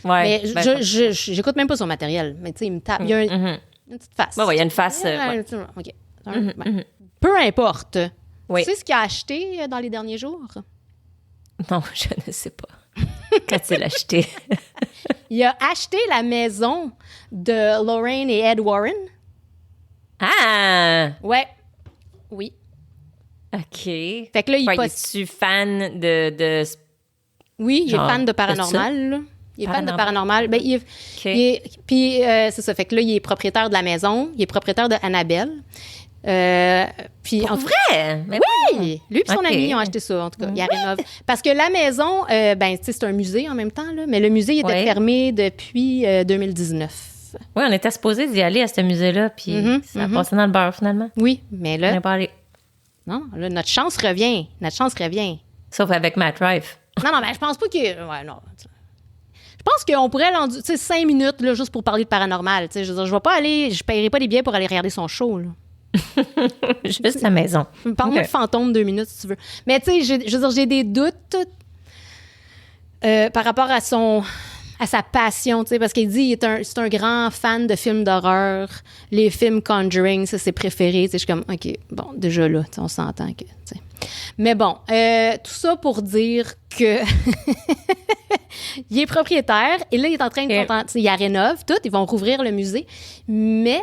Ouais. Mais j'écoute même pas son matériel. Mais tu sais, il me tape. Il y a une petite face. Ouais, il y a une face. OK. Peu importe. Oui. Tu sais ce qu'il a acheté dans les derniers jours? Non, je ne sais pas. Qu'a-t-il acheté? Il a acheté la maison de Lorraine et Ed Warren. Ah! Ouais. Oui. OK. Fait que là, es-tu fan de... Oui, il est fan de paranormal, là. Il est fan de paranormal. Ben, puis, c'est ça. Fait que là, il est propriétaire de la maison. Il est propriétaire de Annabelle. Puis Pour vrai? Mais oui! Lui et son ami ont acheté ça, en tout cas. Ils rénovent. Parce que la maison, c'est un musée en même temps, là, mais le musée il était fermé depuis 2019. Oui, on était supposé d'y aller à ce musée-là, puis ça a passé dans le beurre, finalement. Oui, mais là... On n'est pas allé. Non, là, notre chance revient. Sauf avec Matt Rife. Non, mais je pense pas que... Ouais, non. Je pense qu'on pourrait, 5 minutes, là, juste pour parler de paranormal. Je veux dire, je paierai pas des billets pour aller regarder son show, là. Juste la maison. Parle-moi de fantôme 2 minutes, si tu veux. Mais tu sais, je veux dire, j'ai des doutes par rapport à sa passion, tu sais, parce qu'il dit c'est un grand fan de films d'horreur. Les films Conjuring, ça, c'est préféré. Tu sais, je suis comme, OK, bon, déjà là, on s'entend que, tu sais. Mais bon, tout ça pour dire que il est propriétaire et là, il est en train de... Il rénove tout, ils vont rouvrir le musée, mais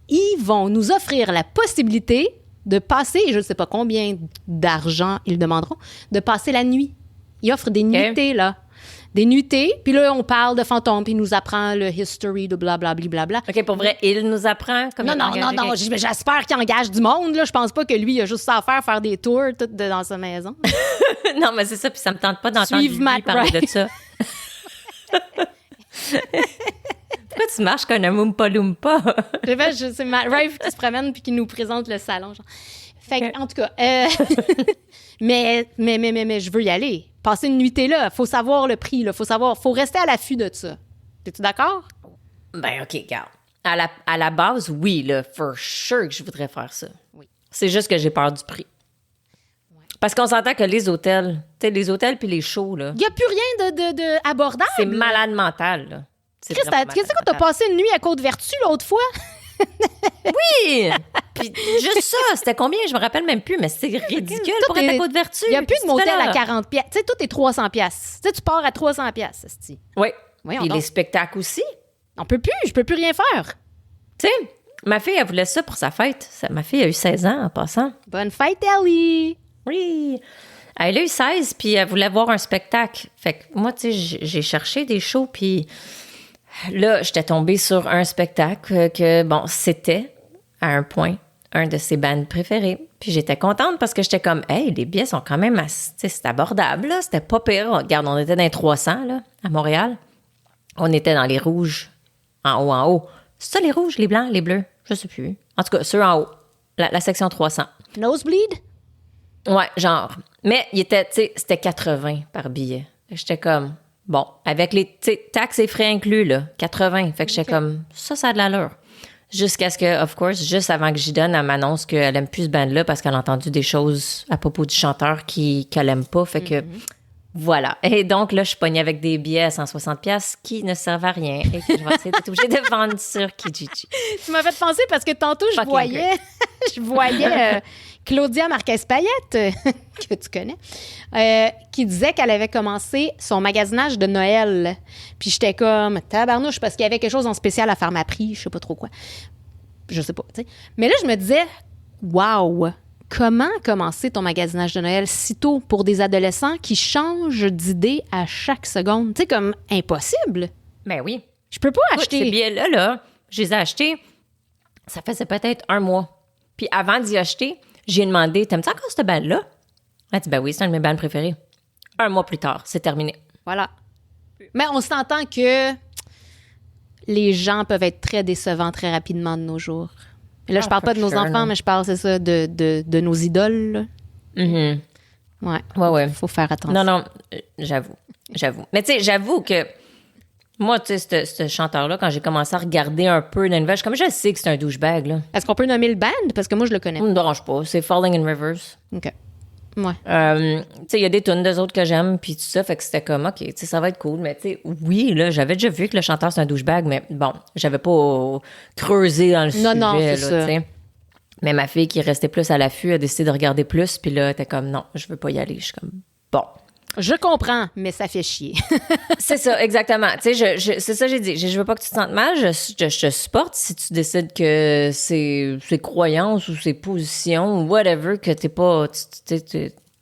ils vont nous offrir la possibilité de passer, je ne sais pas combien d'argent ils demanderont, de passer la nuit. Ils offrent des nuitées, là. Des nuitées, puis là, on parle de fantômes, puis il nous apprend le history de blablabla. OK, pour vrai, il nous apprend? Comme non, j'espère qu'il engage du monde, là. Je pense pas que lui, il a juste ça à faire des tours dans sa maison. Non, mais c'est ça, puis ça me tente pas d'entendre lui parler de ça. Pourquoi tu marches comme un Oompa Loompa? C'est Matt Rife qui se promène puis qui nous présente le salon. Genre. Fait que, en tout cas, mais je veux y aller. Passer une nuitée là, faut savoir le prix, là, faut rester à l'affût de ça. T'es-tu d'accord? Ben, OK, regarde. À la base, oui, là, for sure que je voudrais faire ça. Oui. C'est juste que j'ai peur du prix. Ouais. Parce qu'on s'entend que les hôtels, tu sais, les hôtels puis les shows, là. Il n'y a plus rien de abordable. C'est malade mental, là. Chris, qu'est-ce que t'as passé une nuit à Côte-Vertu l'autre fois? Oui! Puis juste ça, c'était combien? Je me rappelle même plus, mais c'est ridicule pour être à Côte-Vertu. Il n'y a plus de motel à 40 piastres. Tu sais, tout est 300 piastres. Tu sais, tu pars à 300 piastres, esti. Oui. Puis les spectacles aussi. On peut plus, je peux plus rien faire. Tu sais, ma fille, elle voulait ça pour sa fête. Ma fille a eu 16 ans en passant. Bonne fête, Ellie! Oui! Elle a eu 16, puis elle voulait voir un spectacle. Fait que moi, tu sais, j'ai cherché des shows, puis là, j'étais tombée sur un spectacle que, bon, c'était à un point un de ses bands préférés. Puis j'étais contente parce que j'étais comme, hey, les billets sont quand même assez, tu sais, c'est abordable, là. C'était pas pire. Regarde, on était dans les 300, là, à Montréal. On était dans les rouges, en haut. C'est ça, les rouges, les blancs, les bleus? Je sais plus. En tout cas, ceux en haut. La section 300. Nosebleed? Ouais, genre. Mais il était, tu sais, c'était 80 par billet. J'étais comme, bon, avec les taxes et frais inclus, là, 80. Fait que j'étais comme, ça a de l'allure. Jusqu'à ce que, of course, juste avant que j'y donne, elle m'annonce qu'elle aime plus ce band-là parce qu'elle a entendu des choses à propos du chanteur qu'elle aime pas. Fait que, voilà. Et donc, là, je suis pognée avec des billets à 160$ qui ne servent à rien et que je vais essayer d'être obligée de vendre sur Kijiji. Tu m'as fait penser parce que tantôt, je voyais Claudia Marquez-Payette, que tu connais, qui disait qu'elle avait commencé son magasinage de Noël. Puis j'étais comme, tabarnouche, parce qu'il y avait quelque chose en spécial à Pharmaprix, je sais pas trop quoi. Je sais pas, tu sais. Mais là, je me disais, wow! Comment commencer ton magasinage de Noël si tôt pour des adolescents qui changent d'idée à chaque seconde? Tu sais, comme impossible. Ben oui. Je peux pas acheter. Ces billets-là, là, je les ai achetés, ça faisait peut-être 1 mois. Puis avant d'y acheter, j'ai demandé, t'aimes-tu encore cette bande-là? Elle dit, ben oui, c'est un de mes bandes préférées. 1 mois plus tard, c'est terminé. Voilà. Mais on s'entend que les gens peuvent être très décevants très rapidement de nos jours. Et là, je parle pas de nos enfants, mais je parle, c'est ça, de nos idoles. Mm-hmm. Ouais. Faut faire attention. Non, j'avoue. Mais tu sais, j'avoue que moi, tu sais, ce chanteur-là, quand j'ai commencé à regarder un peu dans une je sais que c'est un douchebag, là. Est-ce qu'on peut nommer le band? Parce que moi, je le connais. Ça me dérange pas. C'est Falling in Rivers. OK. Ouais. Tu sais, il y a des tunes d'eux autres que j'aime, puis tout ça, fait que c'était comme, OK, tu sais, ça va être cool. Mais tu sais, oui, là, j'avais déjà vu que le chanteur, c'est un douchebag, mais bon, j'avais pas creusé dans le sujet, non, c'est là, ça. tu sais. Mais ma fille, qui restait plus à l'affût, a décidé de regarder plus, puis là, elle était comme, non, je veux pas y aller. Je suis comme, bon. Je comprends, mais ça fait chier. C'est ça, exactement. Tu sais, c'est ça que j'ai dit. Je veux pas que tu te sentes mal. Je te supporte si tu décides que c'est croyances ou c'est positions ou whatever, que t'es pas...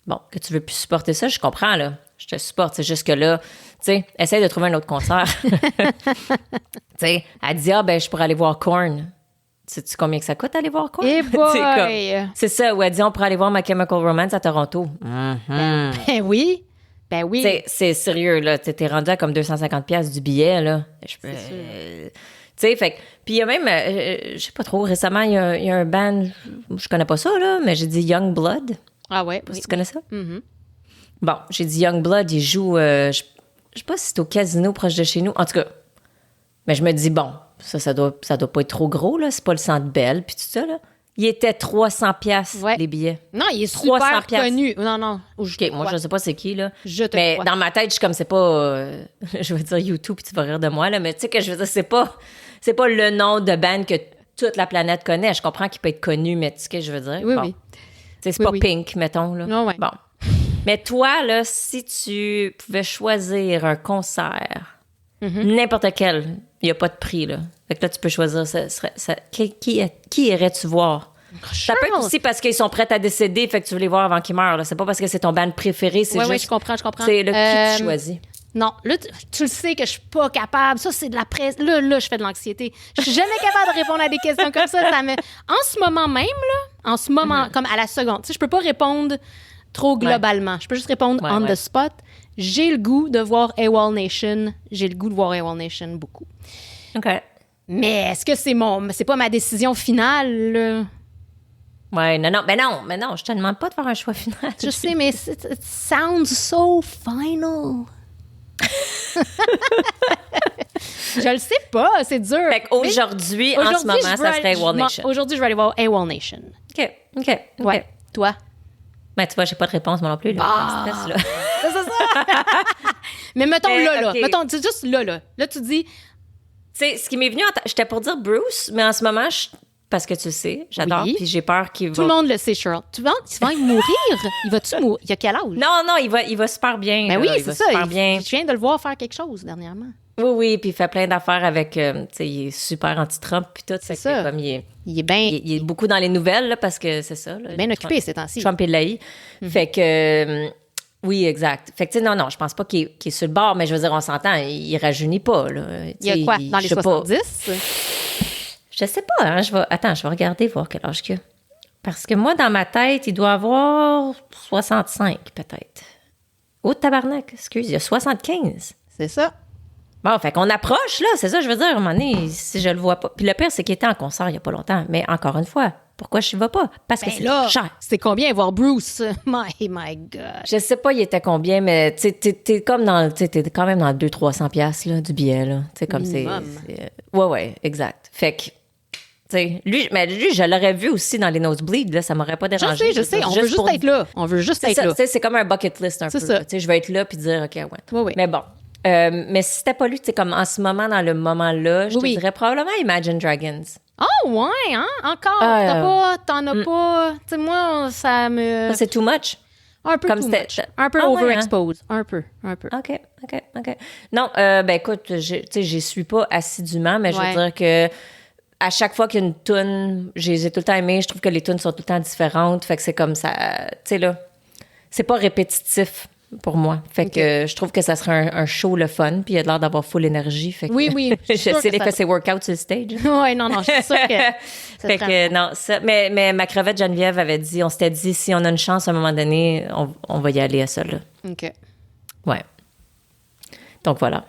bon, que tu veux plus supporter ça, je comprends, là. Je te supporte. C'est juste que là, tu sais, essaye de trouver un autre concert. Tu sais, elle dit, ben, je pourrais aller voir Korn. Sais-tu combien que ça coûte aller voir Korn? Eh boy! C'est ça, où elle dit, on pourrait aller voir My Chemical Romance à Toronto. Ben oui. Ben oui. C'est sérieux, là. T'es rendu à comme 250$ du billet, là. Tu sais, fait que... Puis il y a même, je sais pas trop, récemment, il y a un band, je connais pas ça, là, mais j'ai dit Young Blood. Ah ouais? Oui. Tu connais ça? Mm-hmm. Bon, j'ai dit Young Blood, il joue, je sais pas si c'est au casino proche de chez nous. En tout cas, mais je me dis, bon, ça doit pas être trop gros, là. C'est pas le Centre Bell, puis tout ça, là. Il était 300$ les billets. Non, il est super connu. Non. OK, moi, je sais pas c'est qui, là. Mais dans ma tête, je suis comme, c'est pas... je veux dire YouTube, puis tu vas rire de moi, là. Mais tu sais que je veux dire, c'est pas le nom de band que toute la planète connaît. Je comprends qu'il peut être connu, mais tu sais ce que je veux dire? Oui, bon. oui. C'est pas Pink, mettons, là. Non, ouais. Bon. Mais toi, là, si tu pouvais choisir un concert, n'importe quel, il n'y a pas de prix, là. Fait que là, tu peux choisir, qui irais-tu voir? Ça peut être aussi parce qu'ils sont prêts à décéder, fait que tu veux les voir avant qu'ils meurent, là. C'est pas parce que c'est ton band préféré, c'est juste... Oui, je comprends. C'est qui tu choisis. Non, là, tu le sais que je suis pas capable. Ça, c'est de la presse. Là, je fais de l'anxiété. Je suis jamais capable de répondre à des questions comme ça. En ce moment même, là, comme à la seconde, tu sais, je peux pas répondre trop globalement. Ouais. Je peux juste répondre on the spot. J'ai le goût de voir AWOL Nation. J'ai le goût de voir AWOL Nation beaucoup. OK. Mais est-ce que c'est pas ma décision finale, là? Ouais, non, je te demande pas de faire un choix final. Je sais, mais it sounds so final. Je le sais pas, c'est dur. Fait qu'aujourd'hui, en ce moment, ça serait AWOL Nation. Aujourd'hui, je vais aller voir AWOL Nation. OK. Ouais. Toi? Ben, tu vois, j'ai pas de réponse, moi non plus. Là. Là. C'est ça. Mais mettons là. Okay. Mettons, c'est juste là. Là, tu dis... C'est ce qui m'est venu en tête. J'étais pour dire Bruce, mais en ce moment, parce que tu sais, j'adore, puis j'ai peur qu'il va... Tout le monde le sait, Cheryl. Tu vas mourir? Il va-tu mourir? Il a quel âge? Non, il va super bien. Ben oui, c'est ça. Super bien. Je viens de le voir faire quelque chose dernièrement. Oui, puis il fait plein d'affaires avec... tu sais, il est super anti-Trump, puis tout. C'est ça. Comme il est bien... Il est beaucoup dans les nouvelles, là, parce que c'est ça. Là, bien occupé ces temps-ci. Trump et l'AI. Fait que... oui, exact. Fait que, tu sais, non, je pense pas qu'il est sur le bord, mais je veux dire, on s'entend, il rajeunit pas, là. Il y a quoi, dans les 70? Je sais pas, hein, je vais regarder, voir quel âge qu'il a. Parce que moi, dans ma tête, il doit avoir 65, peut-être. Oh, tabarnak, excuse, il y a 75. C'est ça. Bon, fait qu'on approche, là, c'est ça, je veux dire, à un moment donné, si je le vois pas. Puis le pire, c'est qu'il était en concert il y a pas longtemps. Mais encore une fois, pourquoi je ne vais pas? Parce que c'est cher. C'est combien voir Bruce? My God. Je sais pas, il était combien, mais t'es comme dans, t'es quand même dans 200-300 piastres, là, du billet, là. Tu sais, comme ouais, exact. Fait que, lui, je l'aurais vu aussi dans les nosebleeds, là, ça m'aurait pas dérangé. Je sais, on veut juste être là. On veut juste être là. C'est comme un bucket list un peu. C'est ça. Je vais être là puis dire, OK, ouais. Oui. Mais bon. Mais si c'était pas lui, tu sais, comme en ce moment, dans le moment-là, je te dirais probablement Imagine Dragons. Oh, ouais, hein? Encore? T'en as pas. Tu sais, moi, ça me. C'est too much. Un peu comme too much. Un peu overexposed. Hein? Un peu. OK. Non, ben écoute, j'y suis pas assidûment, mais je veux dire que à chaque fois qu'il y a une toune, je les ai tout le temps aimées. Je trouve que les tounes sont tout le temps différentes. Fait que c'est comme ça, tu sais, là, c'est pas répétitif pour moi. Fait que je trouve que ça serait un show le fun, puis il a l'air d'avoir full énergie. Fait que oui. je sais les fait ses workouts sur le stage. Oui, non, je suis sûre que... fait que non, ça, mais ma crevette Geneviève avait dit, on s'était dit, si on a une chance à un moment donné, on va y aller à ça, là. OK. Ouais. Donc voilà.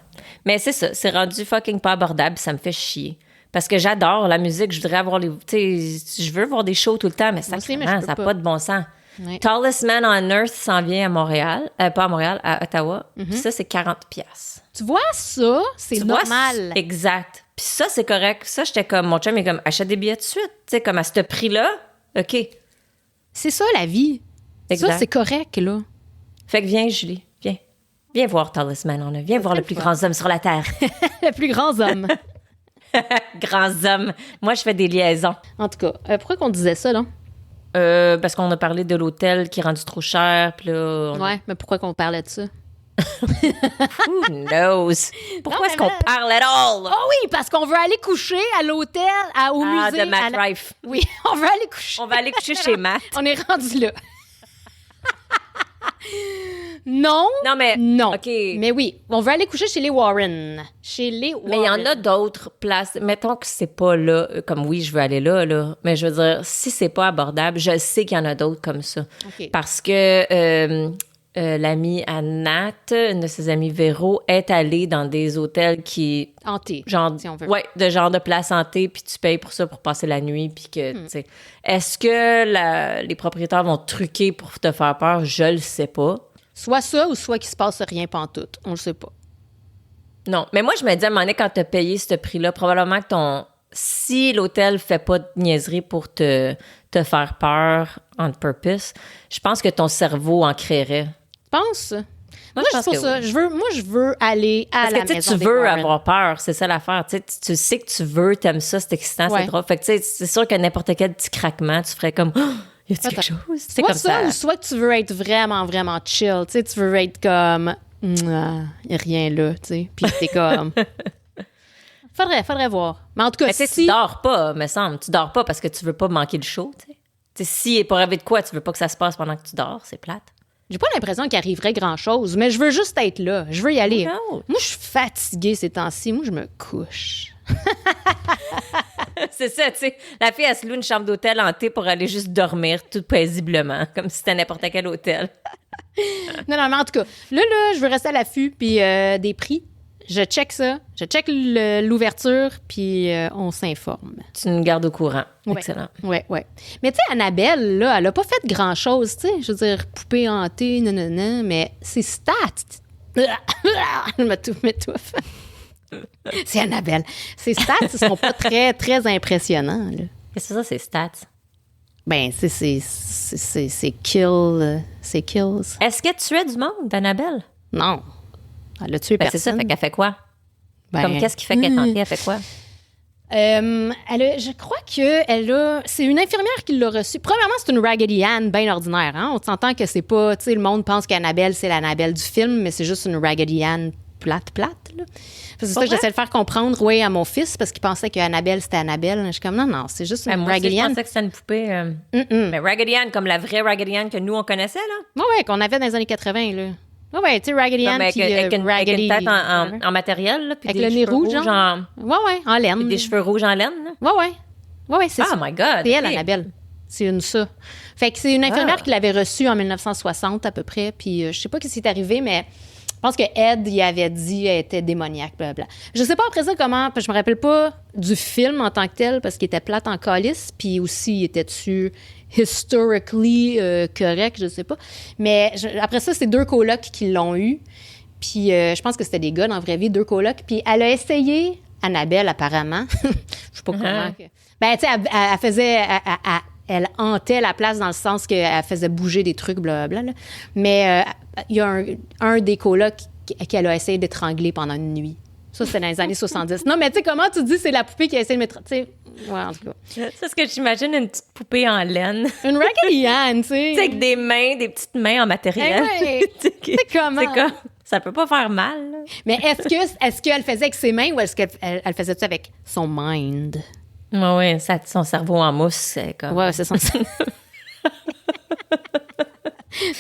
Mais c'est ça, c'est rendu fucking pas abordable, ça me fait chier. Parce que j'adore la musique, je voudrais avoir je veux voir des shows tout le temps, mais ça n'a pas de bon sens. Oui. Tallest Man on Earth s'en vient à Montréal, pas à Montréal, à Ottawa. Puis ça, c'est 40$. Tu vois, ça, c'est normal. Exact. Puis ça, c'est correct. Ça, j'étais comme, mon chum est comme, achète des billets tout de suite. Tu sais, comme à ce prix-là, OK. C'est ça, la vie. Exact. Ça, c'est correct, là. Fait que viens, Julie, viens. Viens voir Tallest Man on Earth. Viens voir le plus grand homme sur la Terre. Le plus grand homme. Grands hommes. Moi, je fais des liaisons. En tout cas, pourquoi qu'on disait ça, là? Parce qu'on a parlé de l'hôtel qui est rendu trop cher. Puis là, ouais, mais pourquoi qu'on parlait de ça? Who knows? Pourquoi est-ce qu'on parle at all? Oh oui, parce qu'on veut aller coucher à l'hôtel, au musée. De Matt Rife. Oui, on veut aller coucher. On va aller coucher chez Matt. On est rendu là. Non. Non. OK. Mais oui, on veut aller coucher chez les Warren. Mais il y en a d'autres places. Mettons que c'est pas là, comme oui, je veux aller là. Mais je veux dire, si c'est pas abordable, je sais qu'il y en a d'autres comme ça. Okay. Parce que l'amie à Nat, une de ses amies Véro, est allée dans des hôtels qui... hantés, genre, si on veut. Ouais, de genre de place hantée, puis tu payes pour ça pour passer la nuit, puis que, tu sais... Est-ce que les propriétaires vont truquer pour te faire peur? Je le sais pas. Soit ça, ou soit qu'il se passe rien pantoute. On le sait pas. Non, mais moi, je me dis, à un moment donné, quand tu as payé ce prix-là, probablement que si l'hôtel fait pas de niaiserie pour te faire peur on purpose, je pense que ton cerveau en créerait. Tu penses? Moi, je pense que ça. Oui. Je veux aller à la maison. Parce que tu veux avoir peur, c'est ça l'affaire. Tu sais que tu veux, t'aimes ça, c'est excitant, c'est drôle. Fait que c'est sûr que n'importe quel petit craquement, tu ferais comme... Y a-t-il quelque chose? C'est soit comme ça, ou soit que tu veux être vraiment, vraiment chill. Tu sais, tu veux être comme... y a rien là, tu sais. Puis t'es comme... Faudrait voir. Mais en tout cas, si... tu dors pas, me semble. Tu dors pas parce que tu veux pas manquer le show, tu sais. Tu sais, si pour rêver de quoi, tu veux pas que ça se passe pendant que tu dors, c'est plate. J'ai pas l'impression qu'il arriverait grand-chose, mais je veux juste être là. Je veux y aller. Oh, moi, je suis fatiguée ces temps-ci. Moi, je me couche. C'est ça, tu sais. La fille, elle se loue une chambre d'hôtel hantée pour aller juste dormir tout paisiblement, comme si c'était n'importe quel hôtel. Non, mais en tout cas, là, je veux rester à l'affût, puis des prix. Je check ça. Je check l'ouverture, puis on s'informe. Tu nous gardes au courant. Ouais. Excellent. Ouais. Mais tu sais, Annabelle, là, elle a pas fait grand-chose, tu sais. Je veux dire, poupée hantée, non, mais c'est stats. Je m'étouffe. C'est Annabelle. Ses stats, ils sont pas très, très impressionnants, là. Qu'est-ce que c'est ça, ces stats? Ben, c'est kills. Est-ce qu'elle tuait du monde, Annabelle? Non. Elle a tué personne. C'est ça, fait qu'elle fait quoi? Ben, comme qu'est-ce qui fait qu'elle est tentée, elle fait quoi? Je crois que c'est une infirmière qui l'a reçue. Premièrement, c'est une Raggedy Ann bien ordinaire. Hein? On s'entend que c'est pas... Tu sais, le monde pense qu'Annabelle, c'est l'Annabelle du film, mais c'est juste une Raggedy Ann plate, là. C'est ça que j'essaie de faire comprendre, à mon fils, parce qu'il pensait qu'Annabelle, c'était Annabelle. Je suis comme, non, c'est juste une Raggedy Ann. Je pensais que c'était une poupée. Mais Raggedy Ann, comme la vraie Raggedy Ann que nous, on connaissait, là? Ouais, qu'on avait dans les années 80, là. Ouais, tu sais, Raggedy Ann, puis avec Raggedy... une tête en matériel, là, puis avec le nez rouge, genre. Ouais, en laine. Puis des cheveux rouges en laine, là. Ouais, c'est ça. Oh my God! C'est elle, Annabelle. C'est une ça. Fait que c'est une infirmière qui l'avait reçue en 1960 à peu près. Puis je sais pas ce qui est arrivé, mais je pense que Ed, il avait dit qu'elle était démoniaque, blablabla. Je sais pas après ça comment, parce que je me rappelle pas du film en tant que tel, parce qu'il était plate en calice, puis aussi, il était dessus historically correct, je sais pas. Mais après ça, c'est 2 colocs qui l'ont eu. Puis je pense que c'était des gars dans la vraie vie, 2 colocs. Puis elle a essayé, Annabelle, apparemment. Je sais pas comment. Ben, tu sais, elle faisait... Elle hantait la place dans le sens qu'elle faisait bouger des trucs, blablabla. Mais il y a un des colocs qu'elle a essayé d'étrangler pendant une nuit. Ça, c'était dans les années 70. Non, mais tu sais, comment tu dis c'est la poupée qui a essayé de mettre... Tu sais, ouais, en tout cas. C'est ce que j'imagine, une petite poupée en laine. Une Raggedy Ann, tu sais. Tu sais, avec des mains, des petites mains en matériel. Hey, ouais. C'est comment? C'est comme... Ça peut pas faire mal. Là. Mais est-ce qu'elle faisait avec ses mains ou est-ce qu'elle faisait ça avec son mind? Oui, son cerveau en mousse, c'est comme... Ouais, c'est son...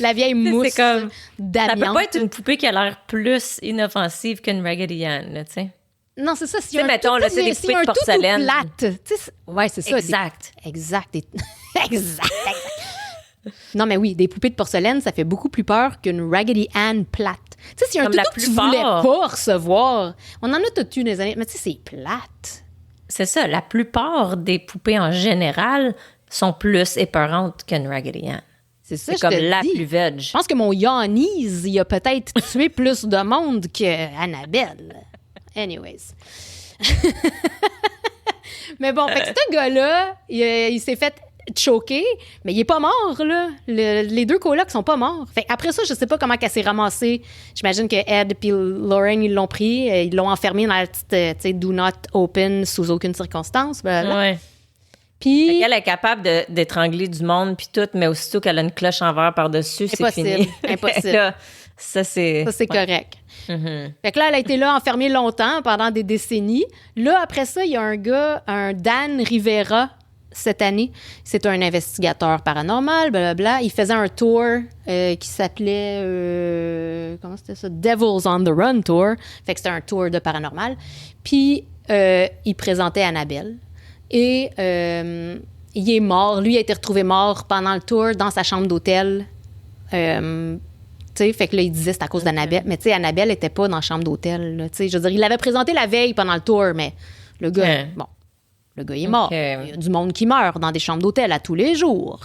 La vieille mousse comme... d'amiante. Ça peut pas être une poupée qui a l'air plus inoffensive qu'une Raggedy Ann, tu sais. Non, c'est ça. Si mettons, là, c'est des poupées de porcelaine. Plate. Ouais, c'est ça. Exact. Exact. Non, mais oui, des poupées de porcelaine, ça fait beaucoup plus peur qu'une Raggedy Ann plate. Tu sais, s'il y a un toutou que tu voulais pas recevoir, on en a tout eu des années, mais tu sais, c'est plate. C'est ça. La plupart des poupées en général sont plus épeurantes qu'une Raggedy Ann. C'est ça, c'est comme la plus veg. Je pense que mon Yannis, il a peut-être tué plus de monde qu'Annabelle. Anyways. Mais bon, fait que ce gars-là, il s'est fait choquer, mais il est pas mort, là. Les 2 colocs sont pas morts. Fait après ça, je sais pas comment elle s'est ramassée. J'imagine que Ed et Lauren, ils l'ont pris, ils l'ont enfermé dans la petite, tu sais, do not open sous aucune circonstance. Ouais. Puis elle est capable d'étrangler du monde puis tout, mais aussitôt qu'elle a une cloche en verre par-dessus, c'est fini. Impossible. Là, ça, c'est correct. Mm-hmm. Fait que là, elle a été là enfermée longtemps, pendant des décennies. Là, après ça, il y a un gars, un Dan Rivera, cette année. C'est un investigateur paranormal, blablabla. Il faisait un tour qui s'appelait... comment c'était ça? Devils on the Run Tour. Fait que c'était un tour de paranormal. Puis, il présentait Annabelle. Et il est mort. Lui, il a été retrouvé mort pendant le tour dans sa chambre d'hôtel. Tu sais, fait que là, il disait c'est à cause d'Annabelle. Mais tu sais, Annabelle n'était pas dans la chambre d'hôtel. Tu sais, je veux dire, il l'avait présenté la veille pendant le tour, mais le gars, bon, le gars, il est mort. Il y a du monde qui meurt dans des chambres d'hôtel à tous les jours.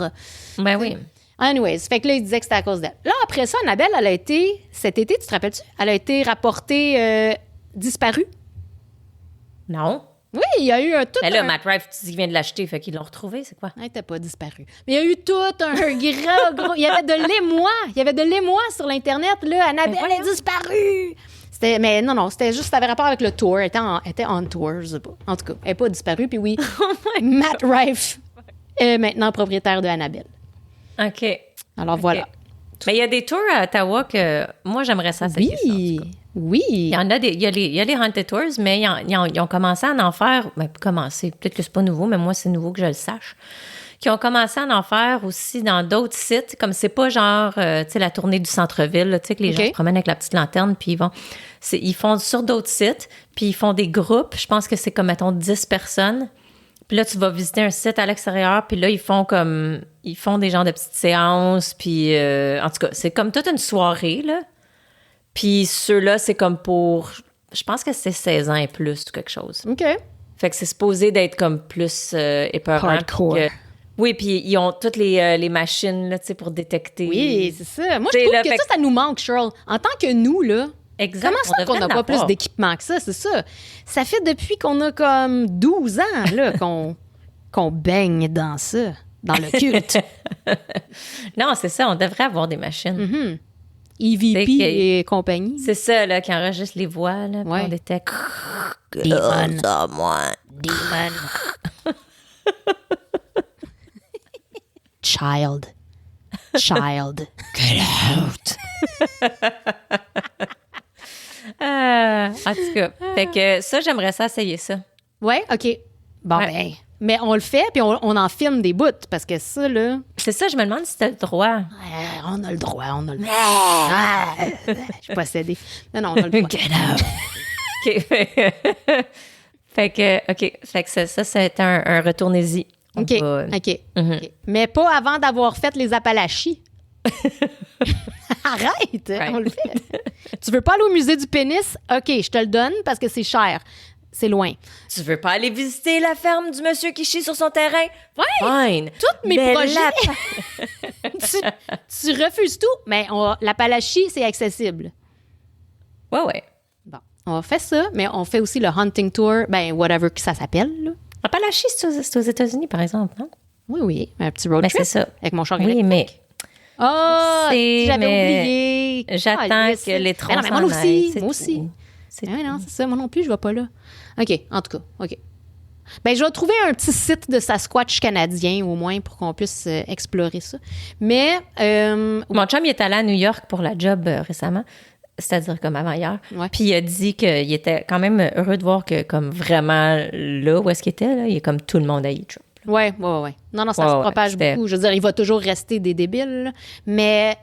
Ben oui. Anyways, fait que là, il disait que c'était à cause d'elle. Là, après ça, Annabelle, elle a été, cet été, tu te rappelles-tu? Elle a été rapportée disparue. Non. Oui, il y a eu tout. Mais là, Matt Rife, tu dis qu'il vient de l'acheter, fait qu'ils l'ont retrouvé, c'est quoi? Elle n'était pas disparue. Mais il y a eu tout un gros. Il y avait de l'émoi. Il y avait de l'émoi sur l'internet. Là, Annabelle est disparue. Mais non, c'était juste, ça avait rapport avec le tour. Elle était on tour, je sais pas. En tout cas, elle n'est pas disparue. Puis oui, Matt Rife est maintenant propriétaire de Annabelle. OK. Alors voilà. Mais il y a des tours à Ottawa que moi, j'aimerais ça essayer. Oui. Ça, oui. Il y en a il y a les Haunted Tours, mais ils ont commencé à en faire. Ben, peut-être que c'est pas nouveau, mais moi, c'est nouveau que je le sache. Qui ont commencé à en faire aussi dans d'autres sites, comme c'est pas genre, tu sais, la tournée du centre-ville, tu sais, que les gens se promènent avec la petite lanterne, puis ils font sur d'autres sites, puis ils font des groupes. Je pense que c'est comme, mettons, 10 personnes. Puis là, tu vas visiter un site à l'extérieur, puis là, ils font des genres de petites séances, puis en tout cas, c'est comme toute une soirée, là. Puis ceux-là, c'est comme pour, je pense que c'est 16 ans et plus ou quelque chose. OK. Fait que c'est supposé d'être comme plus épeurant. Hardcore. Oui, puis ils ont toutes les machines, là, tu sais, pour détecter. Oui, c'est ça. Moi, je trouve que ça nous manque, Cheryl. En tant que nous, là, exact, comment ça qu'on n'a pas plus d'équipement que ça? C'est ça. Ça fait depuis qu'on a comme 12 ans, là, qu'on baigne dans ça, dans le culte. Non, c'est ça. On devrait avoir des machines. Mm-hmm. EVP et compagnie. C'est ça, là, qui enregistre les voix, là, puis on détecte. Demon. Moi. Demon. Child. Get out. En tout cas, fait que ça, j'aimerais ça essayer ça. Ouais, OK. Bon, ben, mais on le fait, puis on en filme des bouts, parce que ça, là... C'est ça, je me demande si t'as le droit. On a le droit. Je suis possédée. Non, on a le droit. Get out. OK. Fait que ça c'est un retournez-y. OK. OK. Mais pas avant d'avoir fait les Appalachies. Arrête! Right. On le fait. Tu veux pas aller au musée du pénis? OK, je te le donne parce que c'est cher. C'est loin. Tu veux pas aller visiter la ferme du monsieur qui chie sur son terrain? Ouais. Fine. Tous mes Mais projets. tu refuses tout, mais l'Appalachie, c'est accessible. Ouais. Bon, on fait ça, mais on fait aussi le hunting tour, ben whatever que ça s'appelle. Là. Appalachie, c'est aux États-Unis, par exemple, non? Oui, un petit road Mais trip c'est ça. avec mon char Oui, électrique. mais J'avais oublié. j'attends yes. que les troncs Ben non, mais moi s'en aussi, aillent, c'est moi aussi. tout. C'est Ah, tout. non, c'est ça, moi non plus, je vais pas là. OK, en tout cas, OK. Ben, je vais trouver un petit site de Sasquatch canadien, au moins, pour qu'on puisse explorer ça. Mais... Mon chum, il est allé à New York pour la job récemment, c'est-à-dire comme avant-hier. Ouais. Puis il a dit qu'il était quand même heureux de voir que, comme vraiment là où est-ce qu'il était, là, il est comme tout le monde à Trump. Ouais. Non, ça se propage beaucoup. Je veux dire, il va toujours rester des débiles, là. Mais...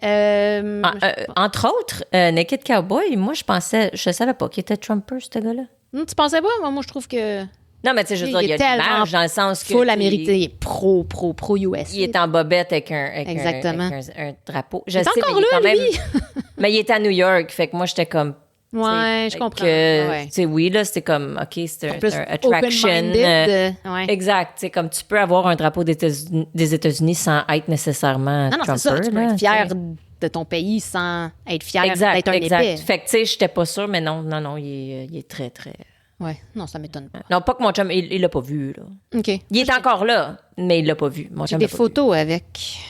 Entre autres, Naked Cowboy, moi, je savais pas qu'il était Trumper, ce gars-là. Tu pensais pas? Moi, je trouve que... Non, mais tu sais, je veux dire, il y a est de l'image dans le sens que... full américain, il est pro-US. Il est en bobette avec Exactement. un drapeau. Je Il est sais, encore mais il est là, quand même... lui! Mais il était à New York, fait que moi, j'étais comme... Ouais, je comprends. Tu sais, oui, là, c'était comme, OK, c'est Plus un attraction. open-minded, ouais. Exact. Tu sais, comme tu peux avoir un drapeau des États-Unis sans être nécessairement Non, c'est Trumper. ça. Tu peux là, être fier tu sais. de ton pays sans être fier Exact, d'être un épais. Fait que, tu sais, j'étais pas sûre, mais non, il est très, très... Ouais, non, ça m'étonne pas. Non, pas que mon chum, il l'a pas vu, là. OK. Il est encore là, mais il l'a pas vu. Mon J'ai chum des l'a pas photos avec... vu.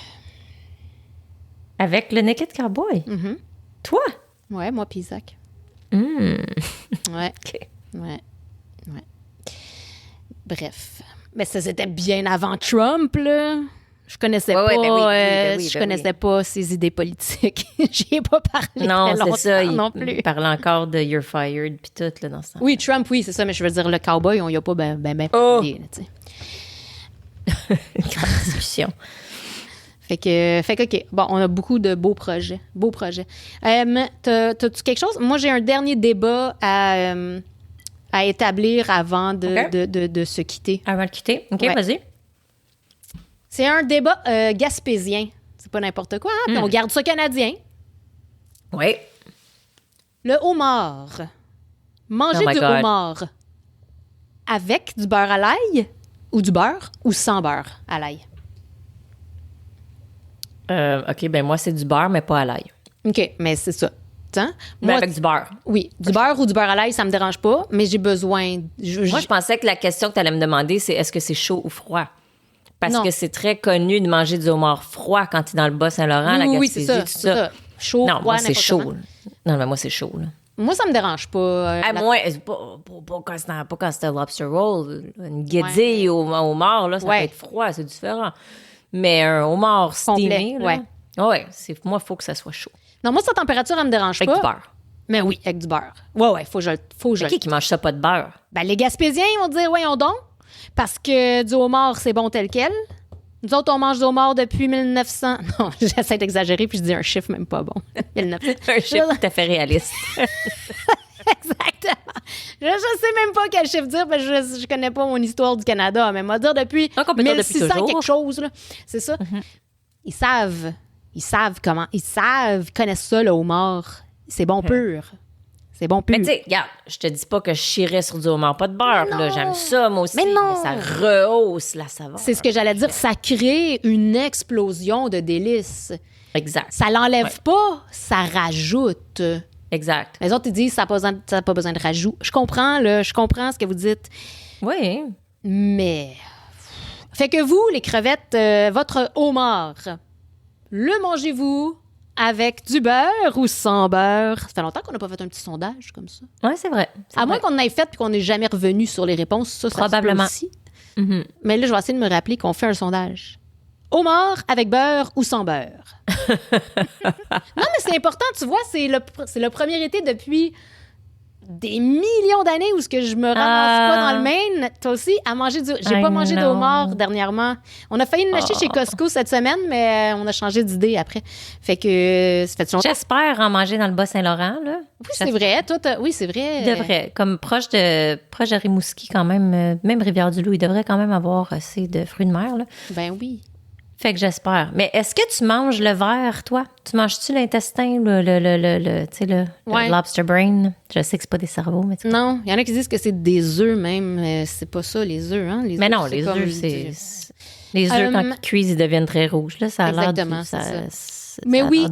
Avec le Naked Cowboy? Mhm. Toi? Ouais, moi puis Isaac. Ouais. OK. Ouais. Bref. Mais ça, c'était bien avant Trump, là. Je connaissais Ouais, pas, ben oui, je connaissais pas ses idées politiques. J'y ai pas parlé Non, très longtemps c'est ça. non Il plus. parlait encore de You're Fired, puis tout, là, dans ce temps. Oui, Trump, oui, c'est ça, mais je veux dire, le cowboy, on y a pas ben Oh! parlé, là, tu sais. Une grande discussion. Fait que, OK. Bon, on a beaucoup de beaux projets. T'as-tu quelque chose? Moi, j'ai un dernier débat à établir avant de se quitter. Avant de quitter. OK, Ouais. vas-y. C'est un débat gaspésien. C'est pas n'importe quoi, hein? Puis on garde ça canadien. Oui. Le homard. Manger Oh my du God. homard avec du beurre à l'ail ou du beurre ou sans beurre à l'ail? OK, ben moi, c'est du beurre, mais pas à l'ail. OK, mais c'est ça. Hein? Mais avec du beurre. Oui, du beurre ou du beurre à l'ail, ça me dérange pas, mais j'ai besoin... Moi, je pensais que la question que tu allais me demander, c'est est-ce que c'est chaud ou froid? Parce Non. que c'est très connu de manger du homard froid quand tu es dans le Bas-Saint-Laurent, la oui, Gaspésie, c'est ça, tout c'est ça. ça. Chaud, Non, froid, moi, c'est n'importe chaud. comment. Non, mais moi, c'est chaud, là. Moi, ça me dérange pas. Moi, pas quand c'était lobster roll. Une guédille au homard, là, ça Ouais. peut être froid, c'est différent. Mais un homard Complet, steamé, là, ouais. Ouais, moi, il faut que ça soit chaud. Non, moi, sa température, elle me dérange Avec pas. du beurre. Mais oui, avec du beurre. Ouais, faut que je Qui mange ça pas de beurre? Ben, les Gaspésiens, ils vont dire, voyons donc, parce que du homard, c'est bon tel quel. Nous autres, on mange du homard depuis 1900. Non, j'essaie d'exagérer, puis je dis un chiffre même pas bon. 1900. Un chiffre tout à fait réaliste. Exactement. Je sais même pas quel chiffre dire, parce que je connais pas mon histoire du Canada, mais moi dire depuis Donc, on peut dire depuis 1600 toujours. quelque chose, là. C'est ça. Ils savent ils connaissent ça, le homard. C'est bon pur. C'est bon pur. Mais tu sais, regarde, je te dis pas que je chierais sur du homard pas de beurre. Mais Là, non. j'aime ça, moi aussi. Mais non. ça rehausse la saveur. C'est ce que j'allais dire. Ça crée une explosion de délices. Exact. Ça l'enlève pas, ça rajoute. Exact. Les autres, ils disent ça n'a pas besoin de rajout. Je comprends ce que vous dites. Oui. Mais. Fait que vous, les crevettes, votre homard, le mangez-vous avec du beurre ou sans beurre? Ça fait longtemps qu'on n'a pas fait un petit sondage comme ça. Oui, c'est vrai. À moins qu'on en ait fait et qu'on n'ait jamais revenu sur les réponses, ça se peut Probablement. aussi. Mais là, je vais essayer de me rappeler qu'on fait un sondage. Homard avec beurre ou sans beurre? Non, mais c'est important, tu vois, c'est le premier été depuis des millions d'années où ce que je me ramasse pas dans le Maine, toi aussi, à manger du... J'ai pas mangé de homard dernièrement. On a failli nous acheter chez Costco cette semaine, mais on a changé d'idée après. Fait que ça fait longtemps. J'espère en manger dans le Bas-Saint-Laurent, là. Oui, c'est vrai. Toi, oui, c'est vrai. Il devrait. Comme proche de Rimouski, quand même, même Rivière-du-Loup, il devrait quand même avoir assez de fruits de mer, là. Ben oui. Fait que j'espère. Mais est-ce que tu manges le verre, toi? Tu manges-tu l'intestin, le lobster brain? Je sais que c'est pas des cerveaux, mais non, il y en a qui disent que c'est des œufs même. C'est pas ça, les œufs, hein? Mais non, les œufs, c'est... Les œufs, quand ils cuisent, ils deviennent très rouges, là. Ça a l'air... Exactement, mais oui,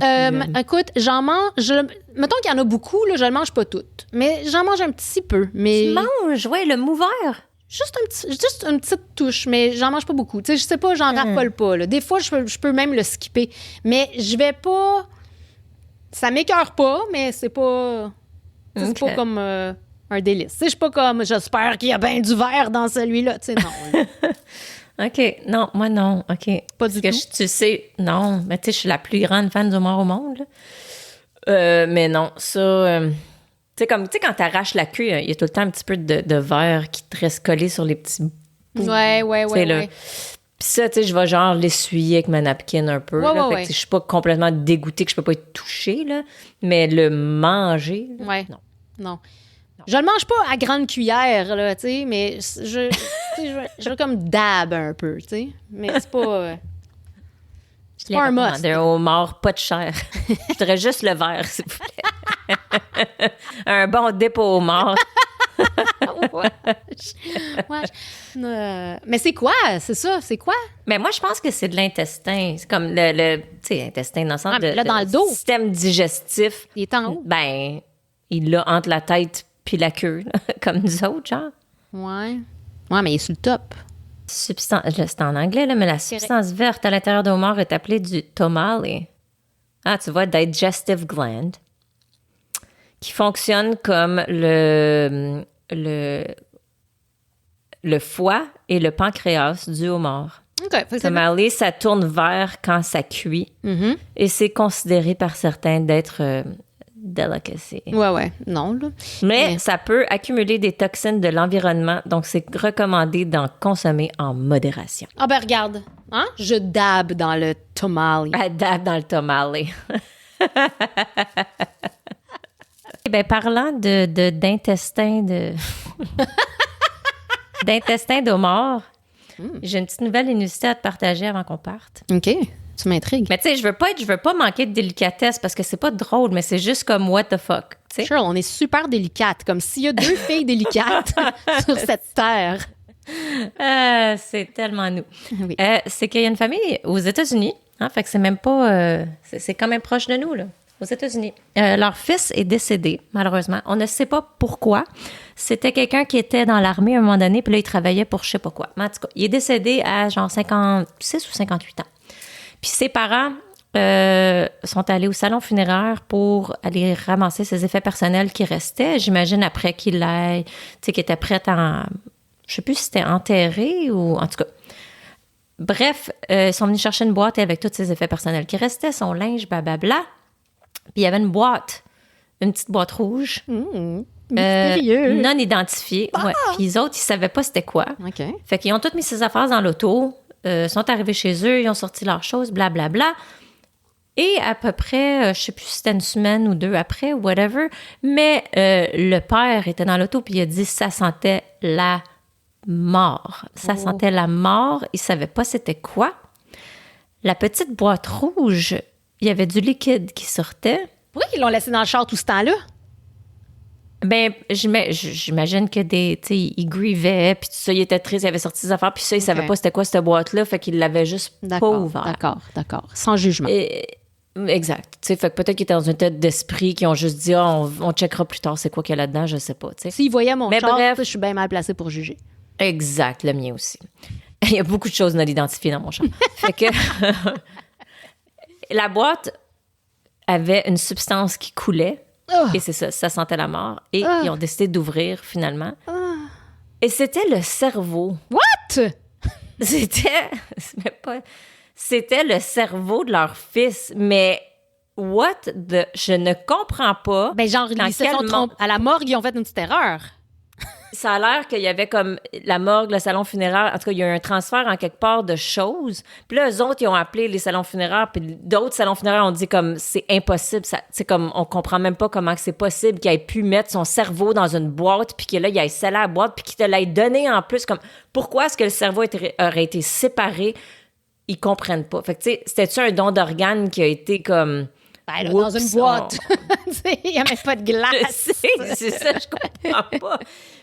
écoute, j'en mange... Mettons qu'il y en a beaucoup, là, je ne mange pas toutes. Mais j'en mange un petit peu. Mais... Tu manges, oui, le mou vert. Juste une petite touche, mais j'en mange pas beaucoup. Tu sais, je sais pas, j'en raffole pas. Là. Des fois, je peux même le skipper. Mais je vais pas... Ça m'écœure pas, mais c'est pas... C'est pas comme un délice. Tu sais, je suis pas comme... J'espère qu'il y a bien du verre dans celui-là. Tu sais, non. OK. Non, moi, non. OK. Pas du tout. Tu sais, non. Mais tu sais, je suis la plus grande fan du homard au monde. Mais non, ça... Tu sais, quand t'arraches la queue, il y a tout le temps un petit peu de verre qui te reste collé sur les petits bouts. Ouais. Puis ça, tu sais, je vais genre l'essuyer avec ma napkin un peu. Fait que je suis pas complètement dégoûtée que je peux pas être touchée, là. Mais le manger, là, non. Je le mange pas à grande cuillère, là, tu sais, mais je veux comme dab un peu, tu sais. Mais c'est pas... C'est pas un must. Un homard, pas de chair. Je voudrais juste le verre, s'il vous plaît. Un bon dip au homard. Mais c'est quoi? C'est ça? C'est quoi? Mais moi, je pense que c'est de l'intestin. C'est comme le tu sais, intestin dans le sens là, dans le dos. Système digestif. Il est en haut? Ben, il l'a entre la tête puis la queue, là, comme nous autres, genre. Ouais, mais il est sur le top. Substance, c'est en anglais, là, mais la substance verte à l'intérieur de homard est appelée du tomale. Ah, tu vois, digestive gland, qui fonctionne comme le foie et le pancréas du homard. OK. Tomale, ça tourne vert quand ça cuit. Mm-hmm. Et c'est considéré par certains d'être delicacy. Ouais. Non, là. Mais ça peut accumuler des toxines de l'environnement, donc c'est recommandé d'en consommer en modération. Ah ben regarde, hein? Je dab dans le tomale. Dab dans le tomale. Parlant d'intestin d'intestin d'homard, j'ai une petite nouvelle inusité à te partager avant qu'on parte. OK. Tu m'intrigues. Mais tu sais, je veux pas manquer de délicatesse parce que c'est pas drôle, mais c'est juste comme what the fuck. T'sais? Sure, on est super délicates, comme s'il y a 2 filles délicates sur cette terre. C'est tellement nous. Oui. C'est qu'il y a une famille aux États-Unis, hein, fait que c'est même pas... c'est quand même proche de nous, là, aux États-Unis. Leur fils est décédé, malheureusement. On ne sait pas pourquoi. C'était quelqu'un qui était dans l'armée à un moment donné, puis là, il travaillait pour je sais pas quoi. Mais en tout cas, il est décédé à genre 56 ou 58 ans. Puis ses parents sont allés au salon funéraire pour aller ramasser ses effets personnels qui restaient. J'imagine après qu'il aille, tu sais, qu'il était prêt à... Je sais plus si c'était enterré ou... En tout cas. Bref, ils sont venus chercher une boîte avec tous ses effets personnels qui restaient, son linge, blablabla. Puis il y avait une boîte, une petite boîte rouge. Mystérieux. Non identifiée. Ouais. Puis les autres, ils savaient pas c'était quoi. OK. Fait qu'ils ont toutes mis ses affaires dans l'auto. Sont arrivés chez eux, ils ont sorti leurs choses, blablabla. Et à peu près, je sais plus si c'était une semaine ou 2 après, whatever, mais le père était dans l'auto puis il a dit ça sentait la mort. Ça sentait la mort. Il savait pas c'était quoi. La petite boîte rouge, il y avait du liquide qui sortait. Pourquoi ils l'ont laissé dans le char tout ce temps-là? Ben, j'imagine que il grievait, puis tout ça, il était triste, il avait sorti ses affaires, puis ça, il savait pas c'était quoi cette boîte-là, fait qu'il l'avait juste pas ouvert. D'accord. Sans jugement. Exact. Tu sais, fait que peut-être qu'il était dans une tête d'esprit qui ont juste dit, on checkera plus tard c'est quoi qu'il y a là-dedans, je sais pas, tu sais. S'il voyait mon char, bref, je suis bien mal placée pour juger. Exact, le mien aussi. Il y a beaucoup de choses non identifiées dans mon char. Fait que la boîte avait une substance qui coulait. Et c'est ça sentait la mort. Et ils ont décidé d'ouvrir, finalement. Et c'était le cerveau. What? C'était le cerveau de leur fils, mais Je ne comprends pas. Ben, genre, dans ils se sont quel trompés. À la morgue, ils ont fait une petite erreur. Ça a l'air qu'il y avait comme la morgue, le salon funéraire. En tout cas, il y a eu un transfert en quelque part de choses. Puis là, eux autres, ils ont appelé les salons funéraires. Puis d'autres salons funéraires ont dit comme c'est impossible. C'est comme on comprend même pas comment que c'est possible qu'il ait pu mettre son cerveau dans une boîte puis que là, il ait scellé la boîte puis qu'il te l'ait donné en plus. Comme pourquoi est-ce que le cerveau aurait été séparé? Ils comprennent pas. Fait que tu sais, c'était-tu un don d'organes qui a été comme... Ben, là, dans une boîte. Il n'y a même pas de glace. C'est ça, je comprends pas.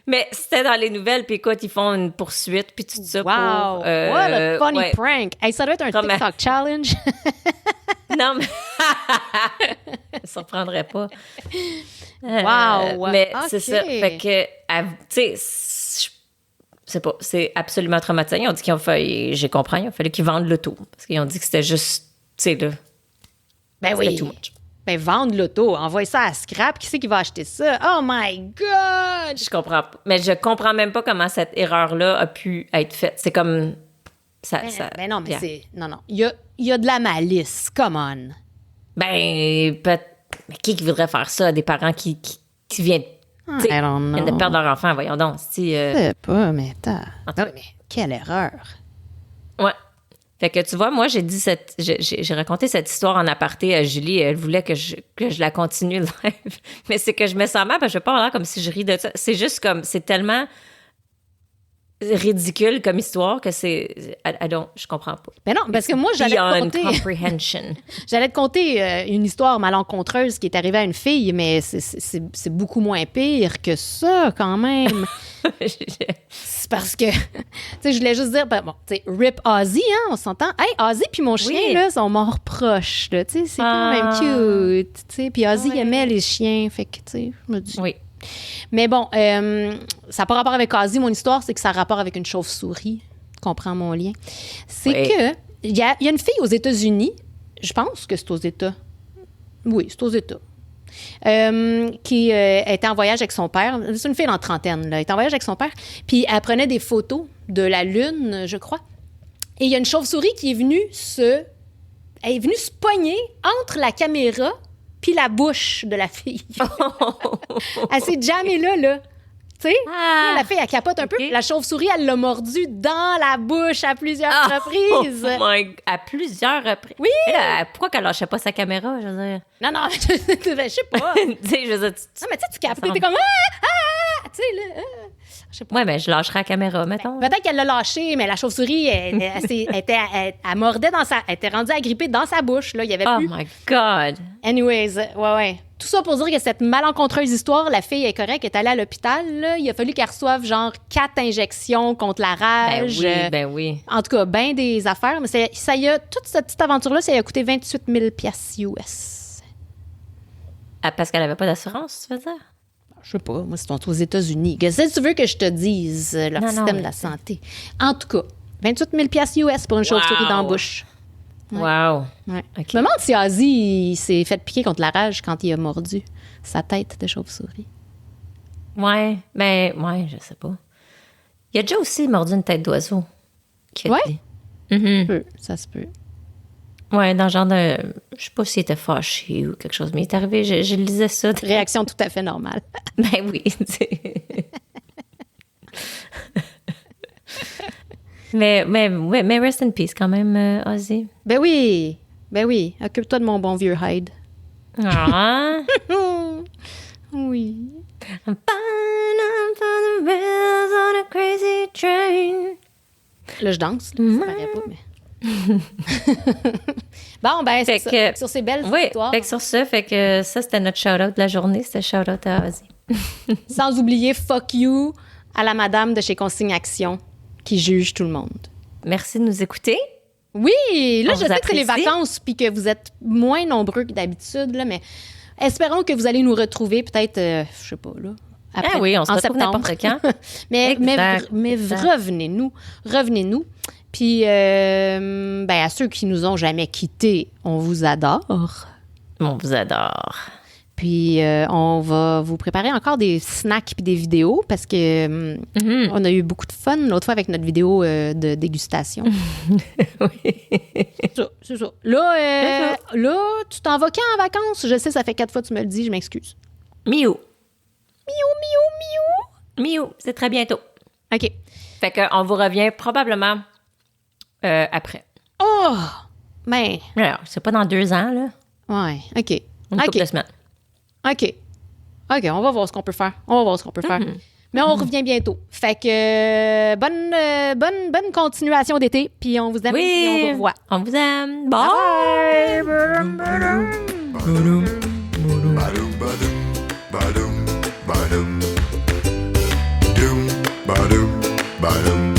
Mais c'était dans les nouvelles, puis écoute, ils font une poursuite, puis tout ça Wow! pour... What a funny prank! Hey, ça doit être un TikTok challenge. Non, mais... ça ne surprendrait pas. Wow! Mais okay. c'est ça. Fait que, tu sais, c'est pas... C'est absolument traumatisant. Ils ont dit qu'ils ont fait... J'ai compris, il a fallu qu'ils vendent l'auto. Parce qu'ils ont dit que c'était juste... Tu sais, là... Ben oui. Too much. Ben, vendre l'auto, envoyer ça à scrap. Qui c'est qui va acheter ça? Oh my God! Je comprends pas. Mais je comprends même pas comment cette erreur-là a pu être faite. C'est comme... Ben non, mais c'est... Non. Il y a de la malice. Come on. Ben, mais qui voudrait faire ça? Des parents qui viennent... viennent de perdre leur enfant, voyons donc. Je sais pas, mais mais quelle erreur. Ouais. Fait que tu vois, moi, j'ai raconté cette histoire en aparté à Julie. Elle voulait que je la continue live. Mais c'est que je me sens mal, parce que je vais pas avoir l'air comme si je ris de ça. C'est juste comme, c'est tellement ridicule comme histoire que c'est... je comprends pas. Mais non, parce que moi, j'allais te conter une histoire malencontreuse qui est arrivée à une fille, mais c'est beaucoup moins pire que ça, quand même. C'est parce que, tu sais, je voulais juste dire, bon, tu sais, rip Ozzy, hein, on s'entend. Hey, Ozzy puis mon chien, là, sont morts proches, là, tu sais, c'est quand même cute, tu sais. Puis Ozzy, il aimait les chiens, fait que, tu sais, je me dis... Oui. Mais bon, ça n'a pas rapport avec Ozzy, mon histoire, c'est que ça a rapport avec une chauve-souris. Tu comprends mon lien? C'est que, il y a une fille aux États-Unis, je pense que c'est aux États. Oui, c'est aux États. Qui était en voyage avec son père. C'est une fille en trentaine, là. Elle était en voyage avec son père. Puis elle prenait des photos de la Lune, je crois. Et il y a une chauve-souris qui est venue se pogner entre la caméra puis la bouche de la fille. Elle s'est jammée là. Tu sais, la fille, elle capote un peu. La chauve-souris, elle l'a mordu dans la bouche à plusieurs reprises. À plusieurs reprises? Oui! Pourquoi qu'elle lâchait pas sa caméra, je veux dire? Non, je sais pas. Tu sais, je veux dire... Non, mais tu sais, tu capotes, t'es comme... Tu sais, là... Je sais pas. Ouais, ben je lâcherai la caméra, mettons. Peut-être qu'elle l'a lâché, mais la chauve-souris, elle mordait elle était rendue agrippée dans sa bouche, là. Il y avait plus... Oh my God! Anyways, ouais. Tout ça pour dire que cette malencontreuse histoire, la fille est correcte, est allée à l'hôpital, là. Il a fallu qu'elle reçoive genre 4 injections contre la rage. Ben oui. En tout cas, ben des affaires. Mais toute cette petite aventure-là, ça lui a coûté 28 000 $ US. Parce qu'elle avait pas d'assurance, tu veux dire? Je sais pas, moi, c'est aux États-Unis. Qu'est-ce que tu veux que je te dise, leur système de la santé? En tout cas, 28 000 $ US pour une chauve-souris dans la bouche. Ouais. Wow. Ouais. Okay. Je me demande si Ozzy il s'est fait piquer contre la rage quand il a mordu sa tête de chauve-souris. Ouais, je sais pas. Il a déjà aussi mordu une tête d'oiseau. Ouais? Mm-hmm. Ça se peut. Ouais, dans le genre de... Je sais pas s'il était fâché ou quelque chose, mais il est arrivé, je lisais ça. Réaction tout à fait normale. Ben oui, mais rest in peace quand même, Ozzy. Ben oui. Occupe-toi de mon bon vieux Hyde. Ah. Oui. I'm flying on the rails on a crazy train. Là, je danse. Là, ça paraît pas, mais... Bon, ben, c'est ça. Sur ces belles histoires. Fait que sur ça, ça, c'était notre shout-out de la journée. C'était shout-out à Ozzy. Sans oublier fuck you à la madame de chez Consigne Action qui juge tout le monde. Merci de nous écouter. Oui, là, je sais que c'est les vacances puis que vous êtes moins nombreux que d'habitude, là, mais espérons que vous allez nous retrouver peut-être, je sais pas, là. Après, oui, on se retrouve septembre. N'importe quand. mais revenez-nous. Puis, à ceux qui nous ont jamais quittés, on vous adore. On vous adore. Puis on va vous préparer encore des snacks puis des vidéos parce que on a eu beaucoup de fun l'autre fois avec notre vidéo de dégustation. Oui. C'est ça. Là, tu t'en vas quand en vacances? Je sais, ça fait 4 fois que tu me le dis, je m'excuse. Miou. Miou. Miou, c'est très bientôt. OK. Fait qu'on vous revient probablement après. Oh! Ben, Alors, c'est pas dans 2 ans, là. ouais, OK. Une couple de semaines. OK, on va voir ce qu'on peut faire. Faire. Mais on revient bientôt. Fait que bonne continuation d'été. Puis on vous aime et on vous revoit. On vous aime. Bye! Ba-dum, ba-dum, ba-dum, ba-dum. Doom, ba-dum, ba-dum,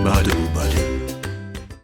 ba-dum, ba-dum.